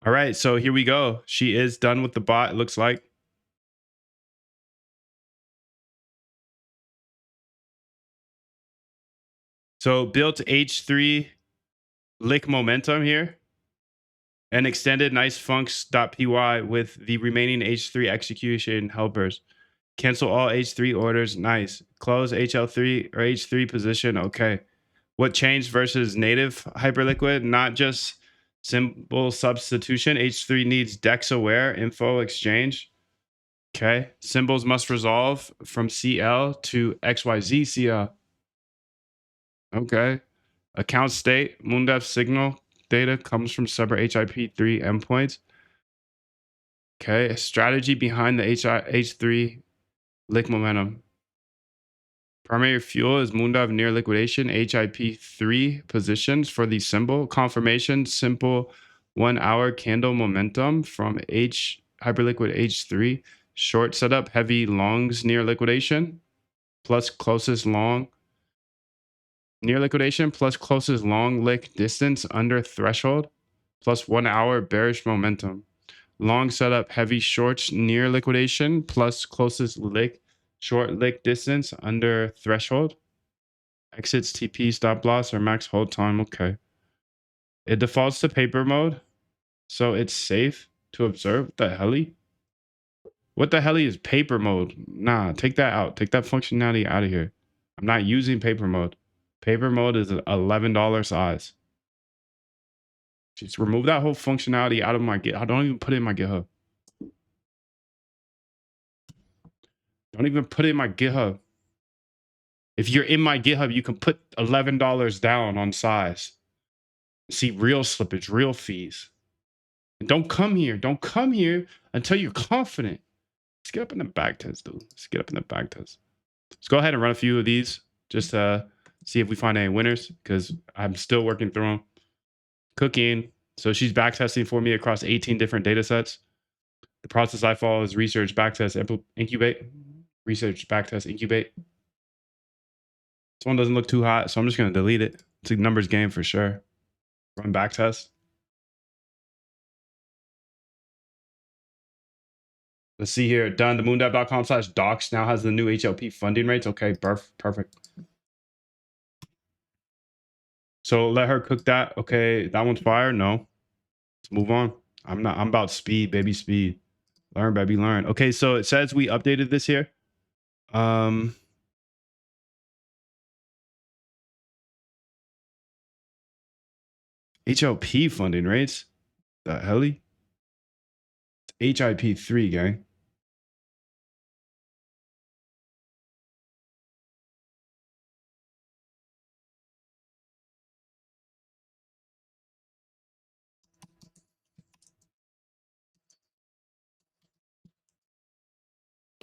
All right, so here we go. She is done with the bot, it looks like. So built H3 lick momentum here and extended nice funcs.py with the remaining H3 execution helpers. Cancel all H3 orders. Nice. Close HL3 or H3 position. Okay. What changed versus native Hyperliquid? Not just symbol substitution. H3 needs DEX aware info exchange. Okay. Symbols must resolve from CL to XYZ CL. Okay. Account state, Moondev signal data comes from separate HIP3 endpoints. Okay, a strategy behind the H3 lick momentum. Primary fuel is Moondive near liquidation, HIP3 positions for the symbol. Confirmation, simple 1 hour candle momentum from hyperliquid H3. Short setup, heavy longs near liquidation, plus closest long near liquidation, plus closest long lick distance under threshold, plus 1 hour bearish momentum. Long setup, heavy shorts near liquidation, plus closest lick, short lick distance under threshold. Exits, TP, stop loss, or max hold time. Okay. It defaults to paper mode, so it's safe to observe. What the hell? What the hell is paper mode? Nah, take that out. Take that functionality out of here. I'm not using paper mode. Paper mode is an $11 size. Just remove that whole functionality out of my GitHub. I don't even put it in my GitHub. Don't even put it in my GitHub. If you're in my GitHub, you can put $11 down on size. See real slippage, real fees. And don't come here. Don't come here until you're confident. Let's get up in the back test, dude. Let's get up in the back test. Let's go ahead and run a few of these just to see if we find any winners, because I'm still working through them. Cooking. So she's back testing for me across 18 different data sets. The process I follow is research, backtest, incubate. Research, backtest, incubate. This one doesn't look too hot, so I'm just going to delete it. It's a numbers game for sure. Run backtest. Let's see here. Done. The moondive.com/docs now has the new HLP funding rates. Okay, perfect. So let her cook that. Okay, that one's fire. No. Let's move on. I'm about speed, baby, speed. Learn, baby, learn. Okay, so it says we updated this here. HLP funding rates. The hell? It's HIP3, gang.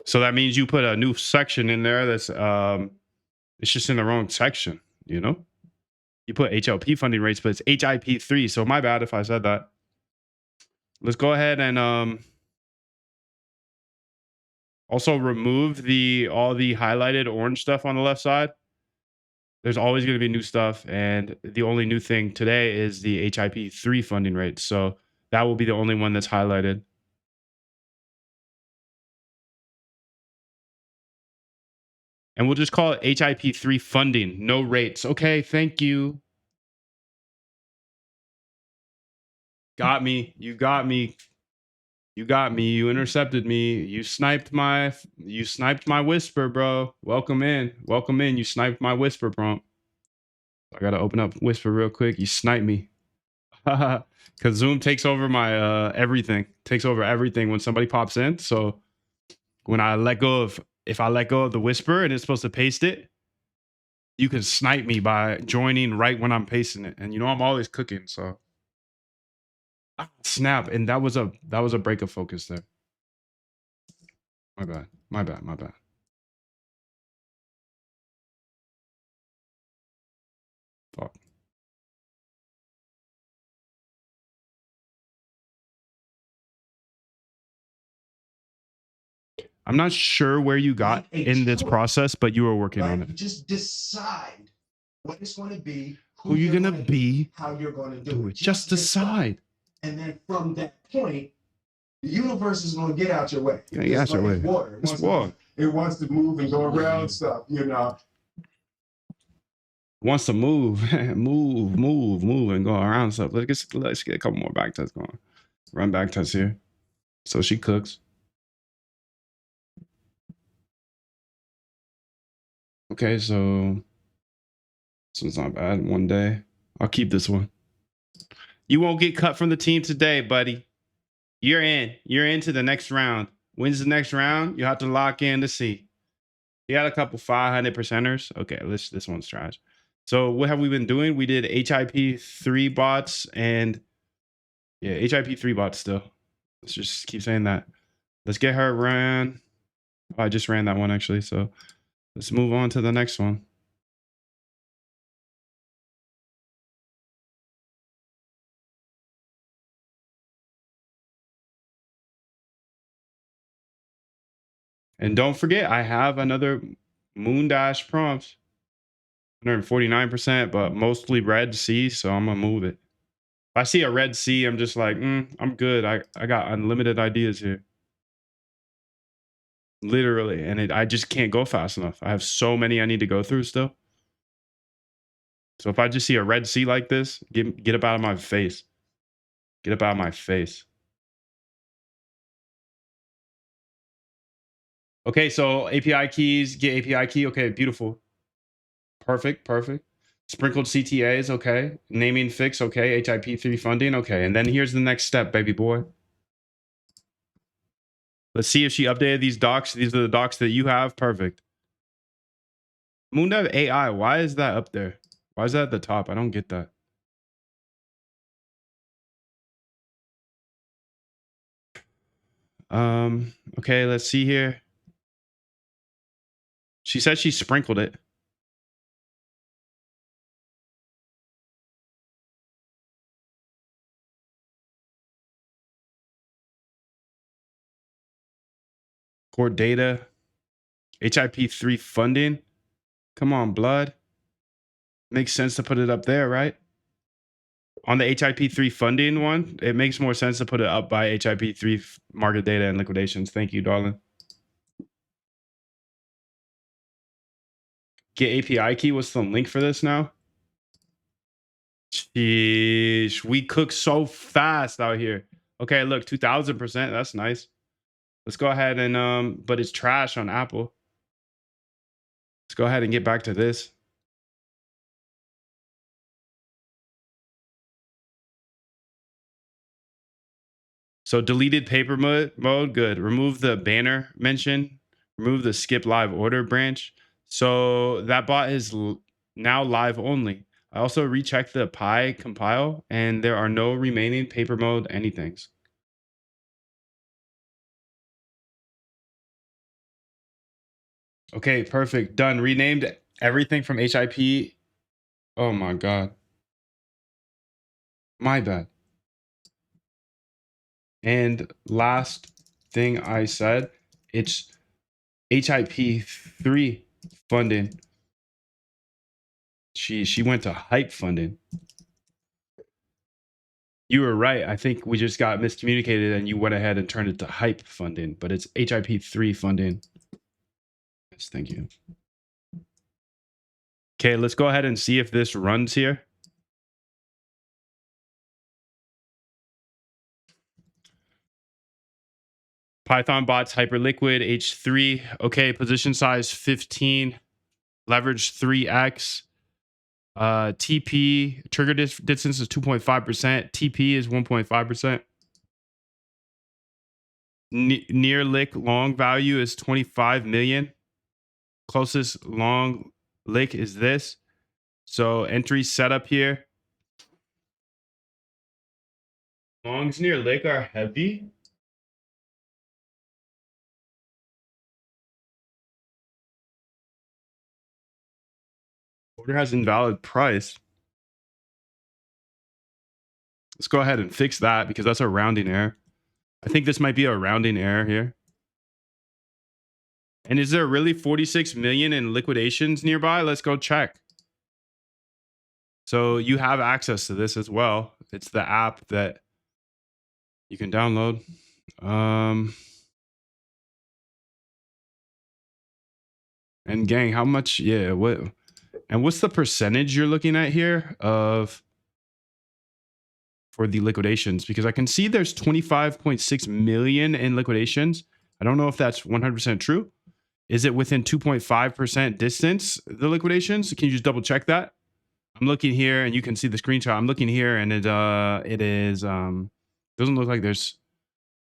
So that means you put a new section in there that's it's just in the wrong section, you know? You put HLP funding rates, but it's HIP3. So my bad if I said that. Let's go ahead and also remove all the highlighted orange stuff on the left side. There's always going to be new stuff, and the only new thing today is the HIP3 funding rate. So that will be the only one that's highlighted. And we'll just call it HIP3 funding, no rates. Okay, thank you. Got me. You got me. You got me. You intercepted me. You sniped my whisper, bro. Welcome in. Welcome in. You sniped my whisper prompt. I gotta open up whisper real quick. You sniped me. Because Zoom takes over my everything. Takes over everything when somebody pops in. So when I let go of, if I let go of the whisper and it's supposed to paste it, you can snipe me by joining right when I'm pasting it. And you know I'm always cooking, so snap. And that was a break of focus there. My bad. My bad. My bad. Fuck. I'm not sure where you got in this process, but you were working on it. You just decide what it's going to be, who you're going to be, how you're going to do it. Just decide. And then from that point, the universe is going to get out your way. Yeah, get out your way. Water. It's water. It wants to move and go around stuff, you know. Wants to move, move, and go around stuff. Let's get a couple more back tests going. Run back tests here. So she cooks. Okay, so this one's not bad. One day. I'll keep this one. You won't get cut from the team today, buddy. You're in. You're into the next round. When's the next round? You have to lock in to see. You got a couple 500 percenters. Okay, this one's trash. So what have we been doing? We did HIP3 bots and yeah, HIP3 bots still. Let's just keep saying that. Let's get her ran. Oh, I just ran that one actually. So let's move on to the next one. And don't forget, I have another Moondash prompt. 149%, but mostly red C, so I'm gonna move it. If I see a red C, I'm just like, I'm good. I got unlimited ideas here. Literally, and I just can't go fast enough. I have so many I need to go through still. So if I just see a red C like this, get up out of my face. Get up out of my face. Okay, so API keys, get API key. Okay, beautiful. Perfect. Sprinkled CTAs, okay. Naming fix, okay. HIP3 funding, okay. And then here's the next step, baby boy. Let's see if she updated these docs. These are the docs that you have. Perfect. Moondev AI, why is that up there? Why is that at the top? I don't get that. Okay, let's see here. She said she sprinkled it. Core data. HIP3 funding. Come on, blood. Makes sense to put it up there, right? On the HIP3 funding one, it makes more sense to put it up by HIP3 market data and liquidations. Thank you, darling. Get API key. What's the link for this now? Sheesh, we cook so fast out here. Okay, look, 2000%. That's nice. Let's go ahead and but it's trash on Apple. Let's go ahead and get back to this. So deleted paper mode, good. Remove the banner mention. Remove the skip live order branch. So that bot is now live only. I also rechecked the Pi compile, and there are no remaining paper mode anythings. Okay, perfect. Done. Renamed everything from HIP. Oh my God. My bad. And last thing I said, it's HIP3 funding. She went to hype funding. You were right. I think we just got miscommunicated and you went ahead and turned it to hype funding, but it's HIP3 funding. Yes, thank you. Okay, let's go ahead and see if this runs here. Python bots, Hyperliquid, H3. Okay, position size 15, leverage 3x. TP, trigger distance is 2.5%. TP is 1.5%. Near lick long value is 25 million. Closest long lick is this. So entry setup here. Longs near lick are heavy. Order has invalid price. Let's go ahead and fix that because that's a rounding error. I think this might be a rounding error here. And is there really 46 million in liquidations nearby? Let's go check. So you have access to this as well. It's the app that you can download. And gang, how much? Yeah, what? And what's the percentage you're looking at here of for the liquidations? Because I can see there's 25.6 million in liquidations. I don't know if that's 100% true. Is it within 2.5% distance, the liquidations? Can you just double check that? I'm looking here and you can see the screenshot. I'm looking here and it is doesn't look like there's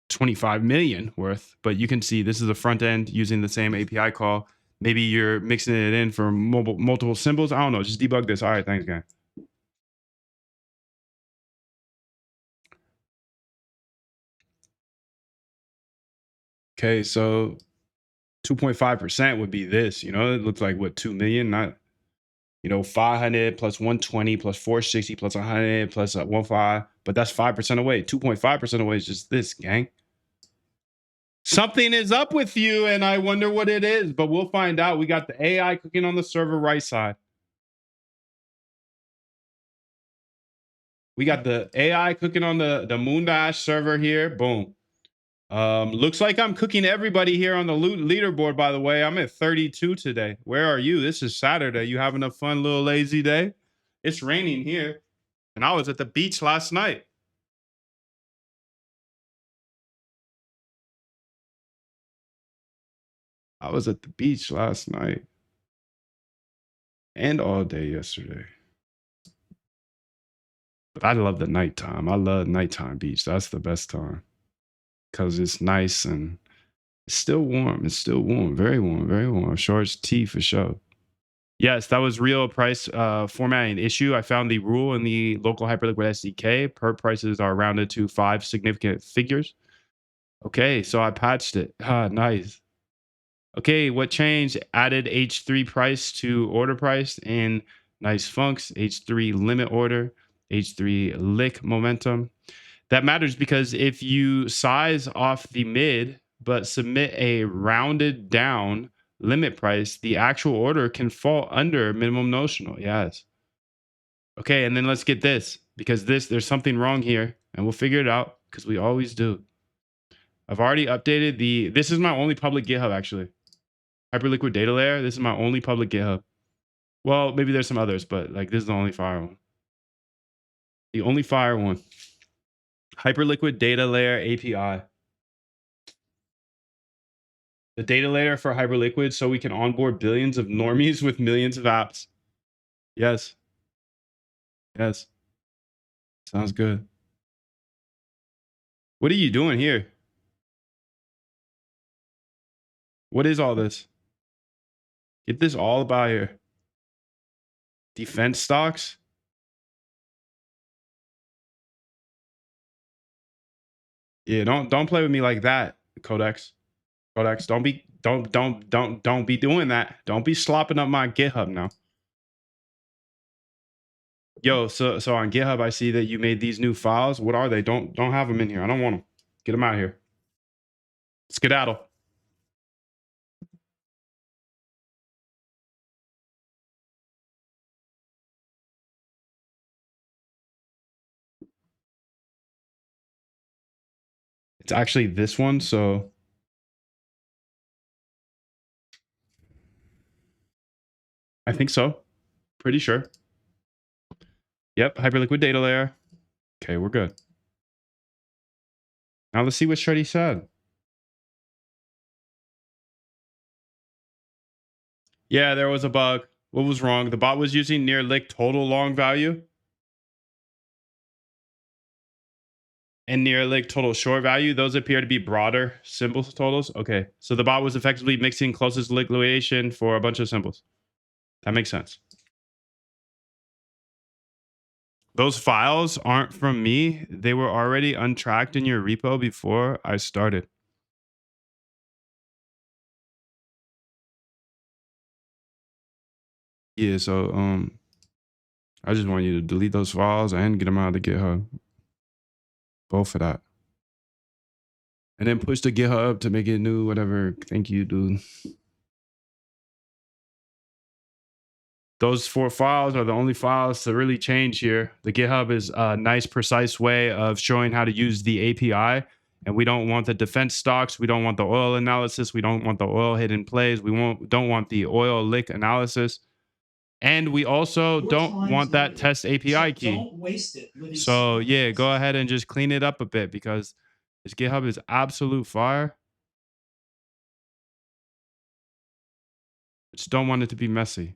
25 million worth, but you can see this is the front end using the same API call. Maybe you're mixing it in for multiple symbols. I don't know. Just debug this. All right, thanks, guy. Okay, so 2.5% would be this, you know, it looks like what, 2 million, not, you know, 500 plus 120 plus 460 plus 100 plus 15, but that's 5% away. 2.5% away is just this, gang. Something is up with you, and I wonder what it is, but we'll find out. We got the AI cooking on the server right side. We got the AI cooking on the Moondash server here. Boom. Looks like I'm cooking everybody here on the leaderboard, by the way. I'm at 32 today. Where are you? This is Saturday. You having a fun little lazy day? It's raining here, and I was at the beach last night. I was at the beach last night and all day yesterday. But I love the nighttime. I love nighttime beach. That's the best time because it's nice and it's still warm. It's still warm. Very warm. Very warm. Shorts tea for sure. Yes, that was real price formatting issue. I found the rule in the local Hyperliquid SDK. Per prices are rounded to 5 significant figures. Okay, so I patched it. Ah, nice. Okay, what changed? Added H3 price to order price in nice funks, H3 limit order, H3 lick momentum. That matters because if you size off the mid but submit a rounded down limit price, the actual order can fall under minimum notional. Yes. Okay, and then let's get this because there's something wrong here and we'll figure it out because we always do. I've already updated this is my only public GitHub actually. Hyperliquid data layer. This is my only public GitHub. Well, maybe there's some others, but like this is the only fire one. The only fire one. Hyperliquid data layer API. The data layer for Hyperliquid so we can onboard billions of normies with millions of apps. Yes. Yes. Sounds good. What are you doing here? What is all this? Get this all about here. Defense stocks? Yeah, don't play with me like that, Codex. Codex, don't be doing that. Don't be slopping up my GitHub now. Yo, so on GitHub, I see that you made these new files. What are they? Don't have them in here. I don't want them. Get them out of here. Skedaddle. It's actually this one, so I think so. Pretty sure. Yep, Hyperliquid data layer. Okay, we're good. Now let's see what Shreddy said. Yeah, there was a bug. What was wrong? The bot was using near lick total long value and near lick total short value. Those appear to be broader symbol totals. Okay, so the bot was effectively mixing closest liquidation for a bunch of symbols. That makes sense. Those files aren't from me. They were already untracked in your repo before I started. Yeah, so I just want you to delete those files and get them out of the GitHub. Both of that. And then push the GitHub to make it new, whatever. Thank you, dude. Those 4 files are the only files to really change here. The GitHub is a nice, precise way of showing how to use the API. And we don't want the defense stocks. We don't want the oil analysis. We don't want the oil hidden plays. We don't want the oil lick analysis. And we also don't want that test API key. Don't waste it. So yeah, go ahead and just clean it up a bit because this GitHub is absolute fire. Just don't want it to be messy.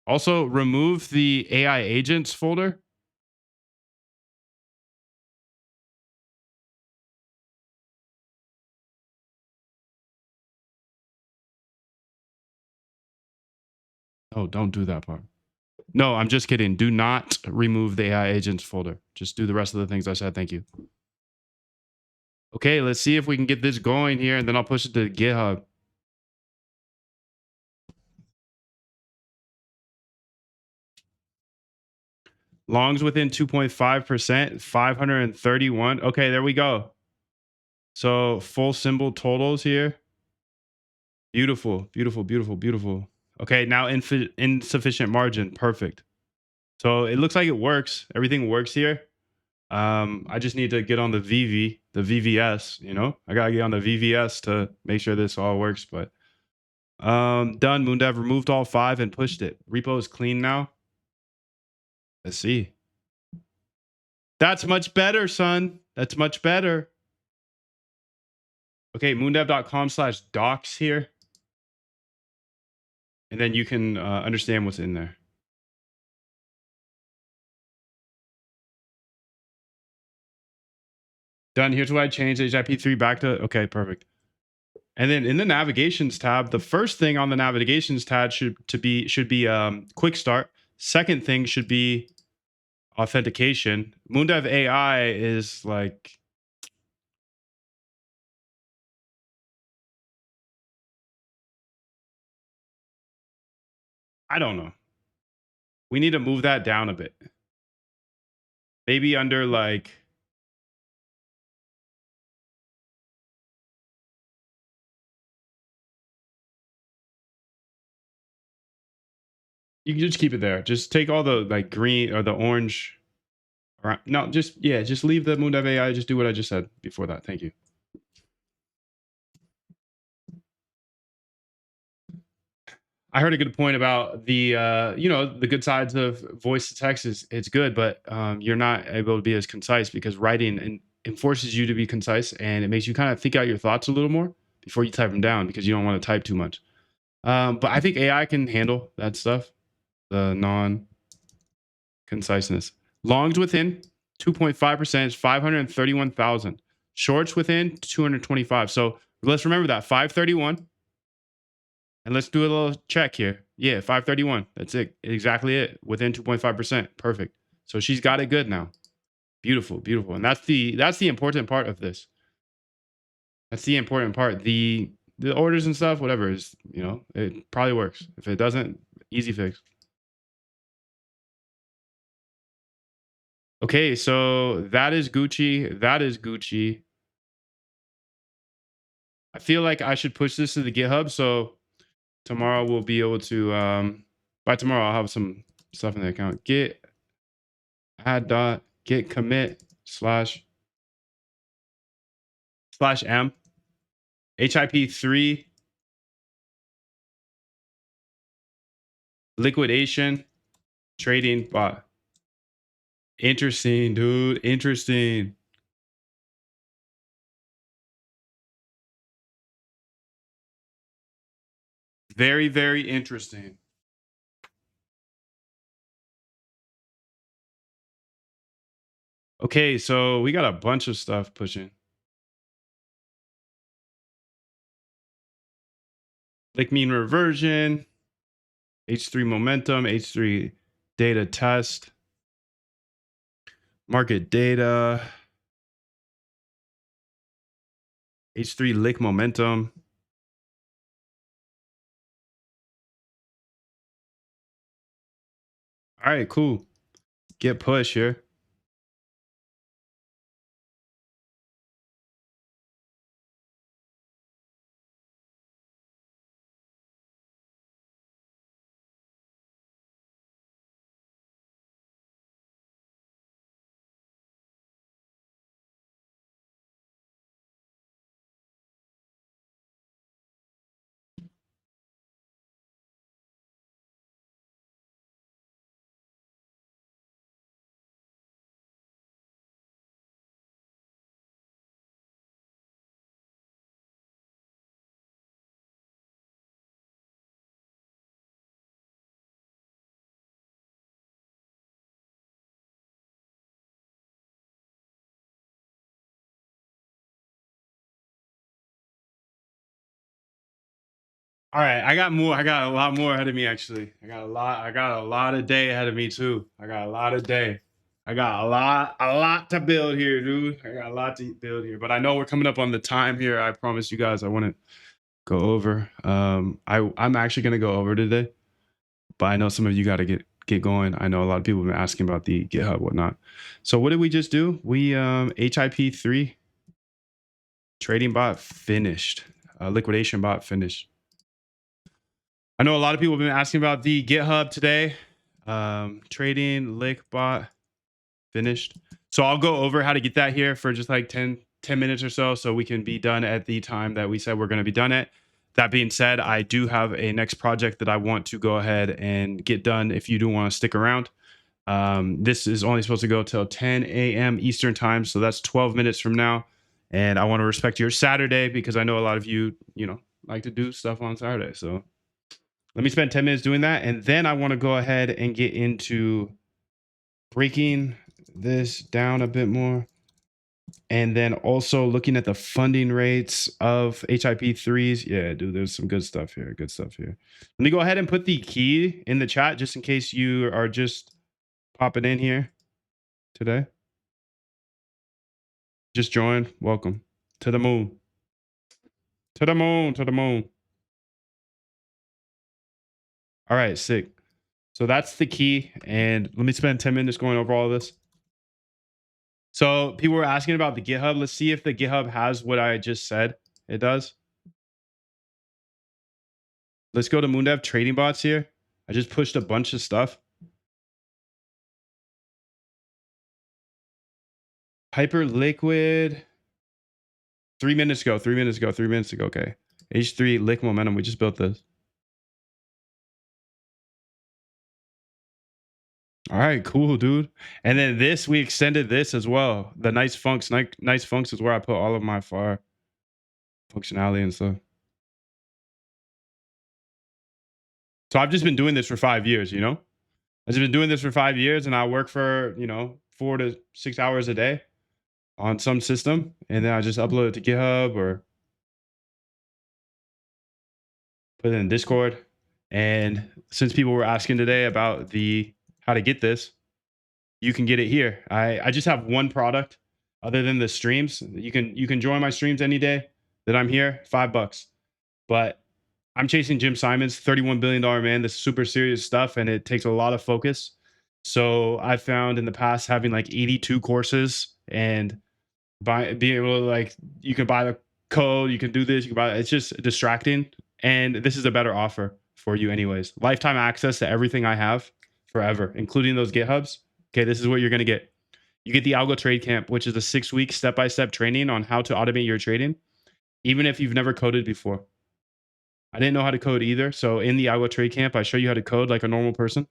Also, remove the AI agents folder. Oh, don't do that part. No, I'm just kidding. Do not remove the AI agents folder. Just do the rest of the things I said. Thank you. Okay, let's see if we can get this going here, and then I'll push it to GitHub. Longs within 2.5%, 531. Okay, there we go. So full symbol totals here. Beautiful, beautiful, beautiful, beautiful. Okay, now insufficient margin. Perfect. So it looks like it works. Everything works here. I just need to get on the VVS, you know? I gotta get on the VVS to make sure this all works, but done. Moondev removed all 5 and pushed it. Repo is clean now. Let's see. That's much better, son. That's much better. Okay, moondev.com/docs here. And then you can understand what's in there. Done. Here's what I changed HIP3 back to. Okay, perfect. And then in the navigations tab, the first thing on the navigations tab should be quick start. Second thing should be authentication. Moondev AI is like, I don't know. We need to move that down a bit. Maybe under like, you can just keep it there. Just take all the like green or the orange. No, just leave the Moondev AI. Just do what I just said before that. Thank you. I heard a good point about the the good sides of voice to text is it's good, but you're not able to be as concise because writing enforces you to be concise, and it makes you kind of think out your thoughts a little more before you type them down because you don't want to type too much. But I think AI can handle that stuff, the non-conciseness. Longs within 2.5% is 531,000. Shorts within 225. So let's remember that 531. And let's do a little check here. Yeah, 531. That's it. Exactly it. Within 2.5%. Perfect. So she's got it good now. Beautiful, beautiful. And that's the important part of this. That's the important part. The orders and stuff, whatever is, it probably works. If it doesn't, easy fix. Okay, so that is Gucci. That is Gucci. I feel like I should push this to the GitHub so tomorrow we'll be able to by tomorrow I'll have some stuff in the account. Git add dot git commit /m HIP3 liquidation trading bot. Interesting, dude. Interesting. Very, very interesting. Okay, so we got a bunch of stuff pushing. Lick mean reversion, H3 momentum, H3 data test, market data, H3 lick momentum. All right, cool. Get push here. All right, I got more. I got a lot more ahead of me actually. I got a lot of day ahead of me too. I got a lot of day. I got a lot to build here, dude. I got a lot to build here. But I know we're coming up on the time here. I promise you guys I want to go over. I'm actually gonna go over today, but I know some of you got to get going. I know a lot of people have been asking about the GitHub whatnot. So what did we just do? We HIP3 trading bot finished. Liquidation bot finished. I know a lot of people have been asking about the GitHub today. Trading lick bot finished. So I'll go over how to get that here for just like 10 minutes or so we can be done at the time that we said we're going to be done at. That being said, I do have a next project that I want to go ahead and get done if you do want to stick around. This is only supposed to go till 10 a.m. Eastern time, so that's 12 minutes from now. And I want to respect your Saturday because I know a lot of you, like to do stuff on Saturday. So let me spend 10 minutes doing that. And then I want to go ahead and get into breaking this down a bit more. And then also looking at the funding rates of HIP3s. Yeah, dude, there's some good stuff here. Good stuff here. Let me go ahead and put the key in the chat just in case you are just popping in here today. Just joined. Welcome to the moon. To the moon. To the moon. All right, sick. So that's the key. And let me spend 10 minutes going over all of this. So people were asking about the GitHub. Let's see if the GitHub has what I just said. It does. Let's go to Moondev trading bots here. I just pushed a bunch of stuff. Hyperliquid. 3 minutes ago. 3 minutes ago. 3 minutes ago. Okay. H3 lick momentum. We just built this. All right, cool, dude. And then this, we extended this as well. The nice funks. Nice funks is where I put all of my FAR functionality and stuff. So I've just been doing this for 5 years, I've just been doing this for 5 years, and I work for, 4 to 6 hours a day on some system, and then I just upload it to GitHub or put it in Discord. And since people were asking today about how to get this, you can get it here. I just have one product other than the streams. You can join my streams any day that I'm here, $5. But I'm chasing Jim Simons, $31 billion man. This is super serious stuff, and it takes a lot of focus. So I found in the past having like 82 courses and being able to you can buy the code, you can do this, you can buy it's just distracting. And this is a better offer for you anyways. Lifetime access to everything I have forever, including those GitHubs. Okay, this is what you're going to get. You get the Algo Trade Camp, which is a 6-week step-by-step training on how to automate your trading, even if you've never coded before. I didn't know how to code either. So in the Algo Trade Camp, I show you how to code like a normal person.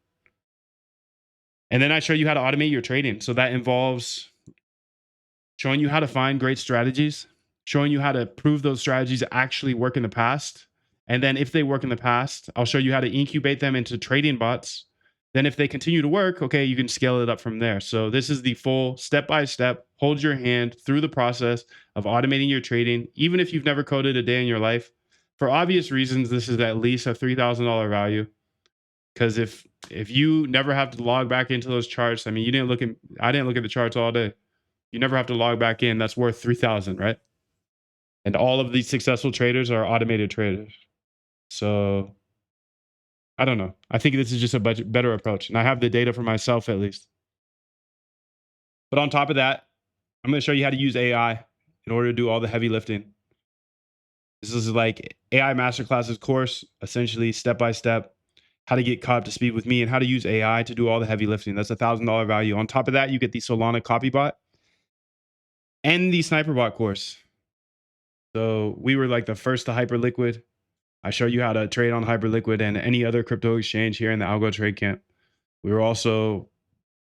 And then I show you how to automate your trading. So that involves showing you how to find great strategies, showing you how to prove those strategies actually work in the past. And then if they work in the past, I'll show you how to incubate them into trading bots. Then if they continue to work, okay, you can scale it up from there. So this is the full step-by-step, hold your hand through the process of automating your trading, even if you've never coded a day in your life. For obvious reasons, this is at least a $3,000 value. Because if you never have to log back into those charts, I mean, I didn't look at the charts all day. You never have to log back in. That's worth 3,000, right? And all of these successful traders are automated traders. So I don't know. I think this is just a better approach. And I have the data for myself at least. But on top of that, I'm going to show you how to use AI in order to do all the heavy lifting. This is like AI Masterclasses course, essentially step-by-step, how to get caught up to speed with me and how to use AI to do all the heavy lifting. That's $1,000 value. On top of that, you get the Solana Copybot and the SniperBot course. So we were like the first to Hyperliquid. I show you how to trade on Hyperliquid and any other crypto exchange here in the Algo Trade Camp. We were also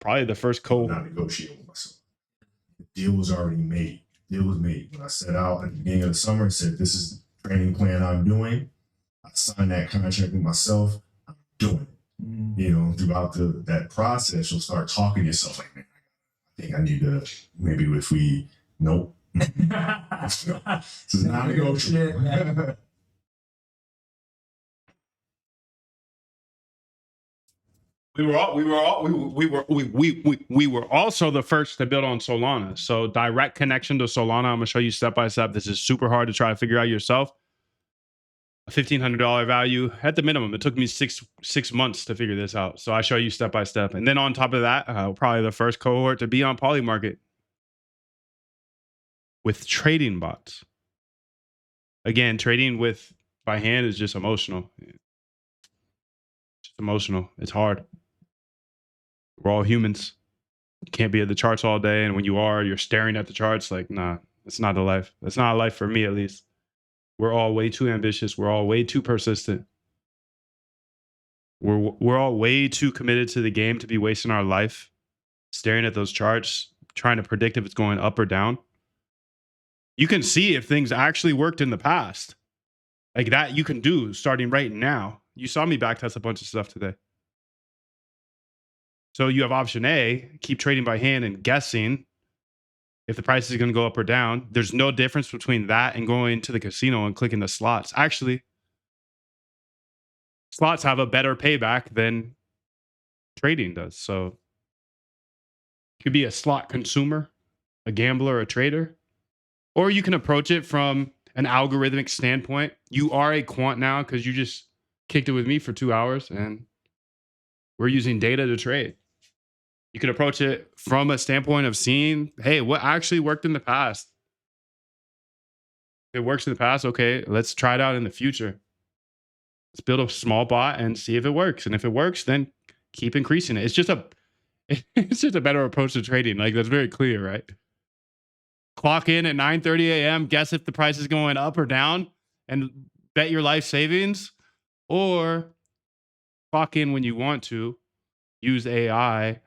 probably the first not negotiating with myself. The deal was already made. The deal was made. When I set out at the beginning of the summer and said, this is the training plan I'm doing, I signed that contract with myself. I'm doing it. Throughout that process, you'll start talking to yourself like, man, I think I need to, maybe if we, nope. This is not negotiable. We were also the first to build on Solana. So direct connection to Solana. I'm gonna show you step by step. This is super hard to try to figure out yourself. A $1,500 value at the minimum. It took me six months to figure this out. So I show you step by step. And then on top of that, probably the first cohort to be on Polymarket with trading bots. Again, trading with by hand is just emotional. It's emotional. It's hard. We're all humans. You can't be at the charts all day, and when you are, you're staring at the charts. Like, nah, it's not a life. That's not a life for me, at least. We're all way too ambitious. We're all way too persistent. We're all way too committed to the game to be wasting our life staring at those charts, trying to predict if it's going up or down. You can see if things actually worked in the past. Like that you can do starting right now. You saw me backtest a bunch of stuff today. So you have option A, keep trading by hand and guessing if the price is going to go up or down. There's no difference between that and going to the casino and clicking the slots. Actually, slots have a better payback than trading does. So you could be a slot consumer, a gambler, a trader, or you can approach it from an algorithmic standpoint. You are a quant now because you just kicked it with me for 2 hours and we're using data to trade. You can approach it from a standpoint of seeing, hey, what actually worked in the past? If it works in the past, okay, let's try it out in the future. Let's build a small bot and see if it works. And if it works, then keep increasing it. It's just a better approach to trading. Like that's very clear, right? Clock in at 9:30 a.m., guess if the price is going up or down and bet your life savings, or clock in when you want to, use AI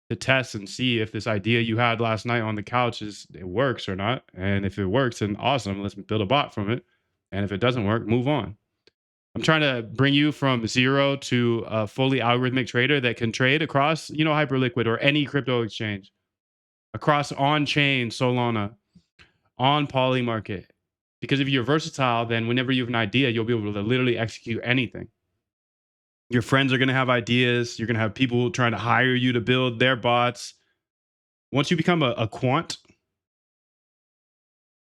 to test and see if this idea you had last night on the couch it works or not. And if it works, then awesome, let's build a bot from it. And if it doesn't work, move on. I'm trying to bring you from zero to a fully algorithmic trader that can trade across, Hyperliquid or any crypto exchange, across on-chain Solana, on Polymarket. Because if you're versatile, then whenever you have an idea, you'll be able to literally execute anything. Your friends are going to have ideas. You're going to have people trying to hire you to build their bots. Once you become a quant,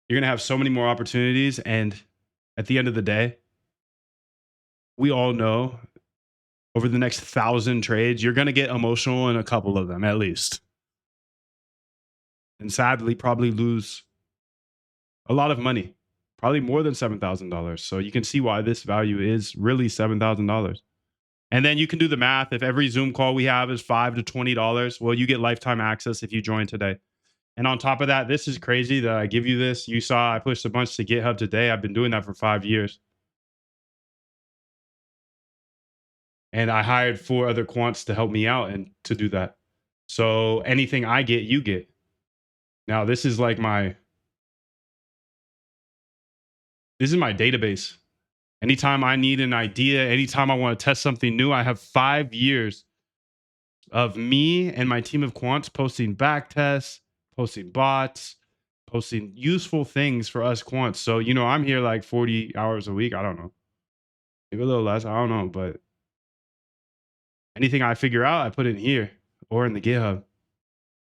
you're going to have so many more opportunities. And at the end of the day, we all know over the next 1,000 trades, you're going to get emotional in a couple of them, at least. And sadly, probably lose a lot of money, probably more than $7,000. So you can see why this value is really $7,000. And then you can do the math. If every Zoom call we have is $5 to $20, well, you get lifetime access if you join today. And on top of that, this is crazy that I give you this. You saw I pushed a bunch to GitHub today. I've been doing that for 5 years. And I hired 4 other quants to help me out and to do that. So anything I get, you get. Now, this is like my database. Anytime I need an idea, anytime I want to test something new, I have 5 years of me and my team of quants posting back tests, posting bots, posting useful things for us quants. So, I'm here like 40 hours a week. I don't know. Maybe a little less. I don't know. But anything I figure out, I put in here or in the GitHub.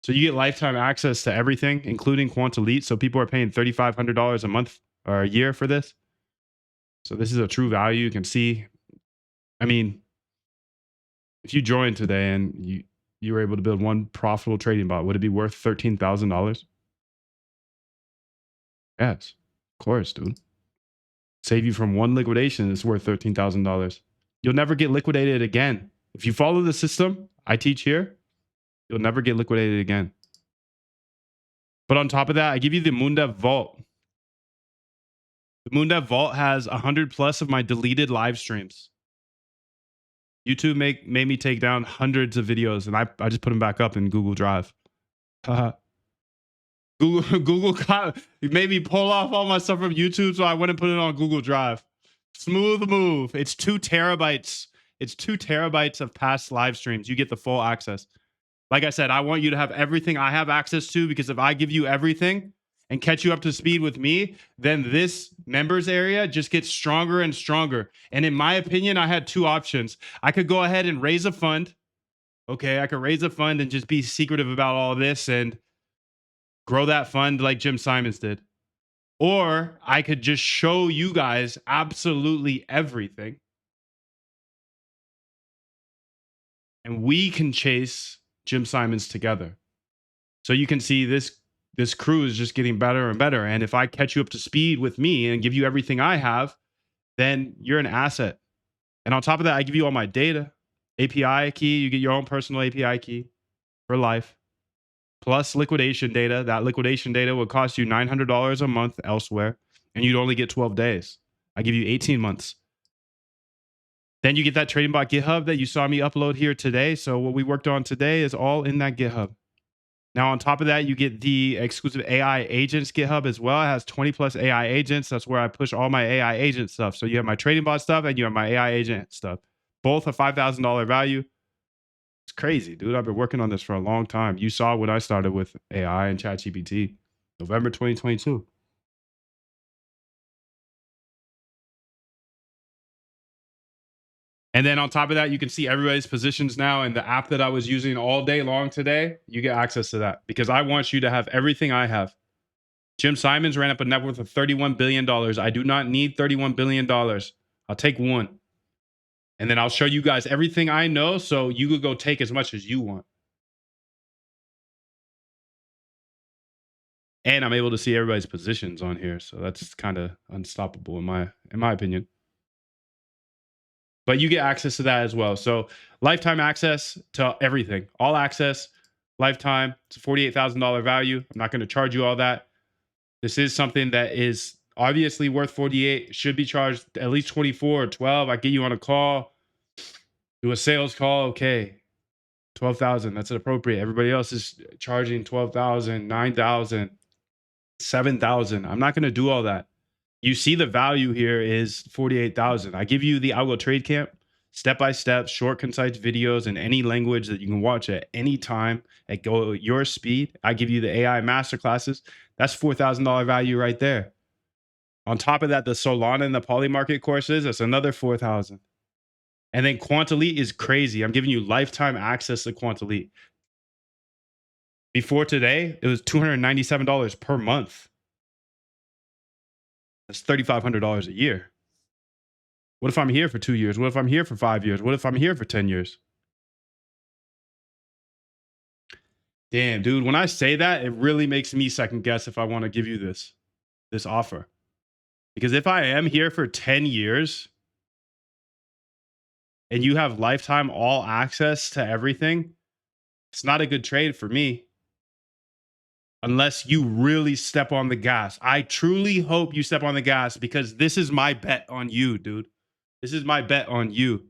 So you get lifetime access to everything, including Quant Elite. So people are paying $3,500 a month or a year for this. So this is a true value. You can see, I mean, if you joined today and you were able to build one profitable trading bot, would it be worth $13,000? Yes, of course, dude. Save you from one liquidation, it's worth $13,000. You'll never get liquidated again. If you follow the system I teach here, you'll never get liquidated again. But on top of that, I give you the Moondev Vault. The Moondev Vault has 100 plus of my deleted live streams. YouTube made me take down hundreds of videos, and I just put them back up in Google Drive. Google made me pull off all my stuff from YouTube, so I went and put it on Google Drive. Smooth move. It's 2 terabytes. It's 2 terabytes of past live streams. You get the full access. Like I said, I want you to have everything I have access to, because if I give you everything and catch you up to speed with me, then this members area just gets stronger and stronger. And in my opinion, I had 2 options. I could go ahead and raise a fund Okay, I could raise a fund and just be secretive about all this and grow that fund like Jim Simons did. Or I could just show you guys absolutely everything. And we can chase Jim Simons together. So you can see this crew is just getting better and better. And if I catch you up to speed with me and give you everything I have, then you're an asset. And on top of that, I give you all my data, API key. You get your own personal API key for life, plus liquidation data. That liquidation data would cost you $900 a month elsewhere, and you'd only get 12 days. I give you 18 months. Then you get that Trading Bot GitHub that you saw me upload here today. So what we worked on today is all in that GitHub. Now, on top of that, you get the exclusive AI agents GitHub as well. It has 20 plus AI agents. That's where I push all my AI agent stuff. So you have my Trading Bot stuff and you have my AI agent stuff. Both a $5,000 value. It's crazy, dude. I've been working on this for a long time. You saw when I started with AI and ChatGPT, November 2022. And then on top of that, you can see everybody's positions now in the app that I was using all day long today. You get access to that because I want you to have everything I have. Jim Simons ran up a net worth of $31 billion. I do not need $31 billion. I'll take one. And then I'll show you guys everything I know so you could go take as much as you want. And I'm able to see everybody's positions on here. So that's kind of unstoppable in my opinion. But you get access to that as well. So lifetime access to everything, all access, lifetime. It's a $48,000 value. I'm not going to charge you all that. This is something that is obviously worth 48. Should be charged at least 24 or 12. I get you on a call, do a sales call. Okay, 12,000. That's appropriate. Everybody else is charging 12,000, 9,000, 7,000. I'm not going to do all that. You see the value here is 48,000. I give you the Algo Trade Camp, step-by-step, short, concise videos in any language that you can watch at any time at your speed. I give you the AI masterclasses. That's $4,000 value right there. On top of that, the Solana and the Polymarket courses, that's another 4,000. And then Quant-Elite is crazy. I'm giving you lifetime access to Quant-Elite. Before today, it was $297 per month. That's $3,500 a year. What if I'm here for 2 years? What if I'm here for 5 years? What if I'm here for 10 years? Damn, dude, when I say that, it really makes me second guess if I want to give you this offer. Because if I am here for 10 years and you have lifetime all access to everything, it's not a good trade for me. Unless you really step on the gas. I truly hope you step on the gas because this is my bet on you, dude. This is my bet on you.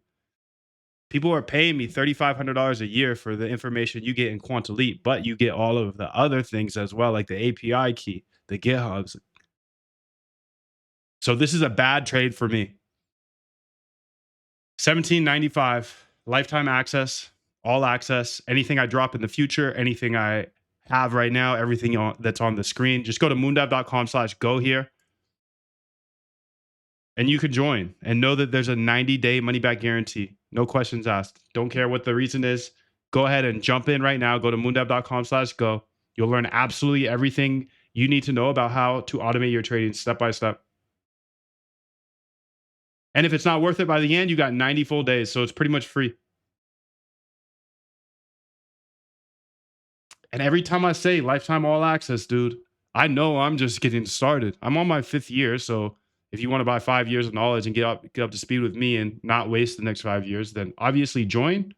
People are paying me $3,500 a year for the information you get in Quant-Elite, but you get all of the other things as well, like the API key, the GitHubs. So this is a bad trade for me. $17.95, lifetime access, all access, anything I drop in the future, anything I have right now, everything that's on the screen. Just go to moondev.com/go here. And you can join and know that there's a 90-day money-back guarantee. No questions asked. Don't care what the reason is. Go ahead and jump in right now. Go to moondev.com/go. You'll learn absolutely everything you need to know about how to automate your trading step by step. And if it's not worth it by the end, you got 90 full days. So it's pretty much free. And every time I say lifetime all access, dude, I know I'm just getting started. I'm on my 5th year. So if you want to buy 5 years of knowledge and get up to speed with me and not waste the next 5 years, then obviously join.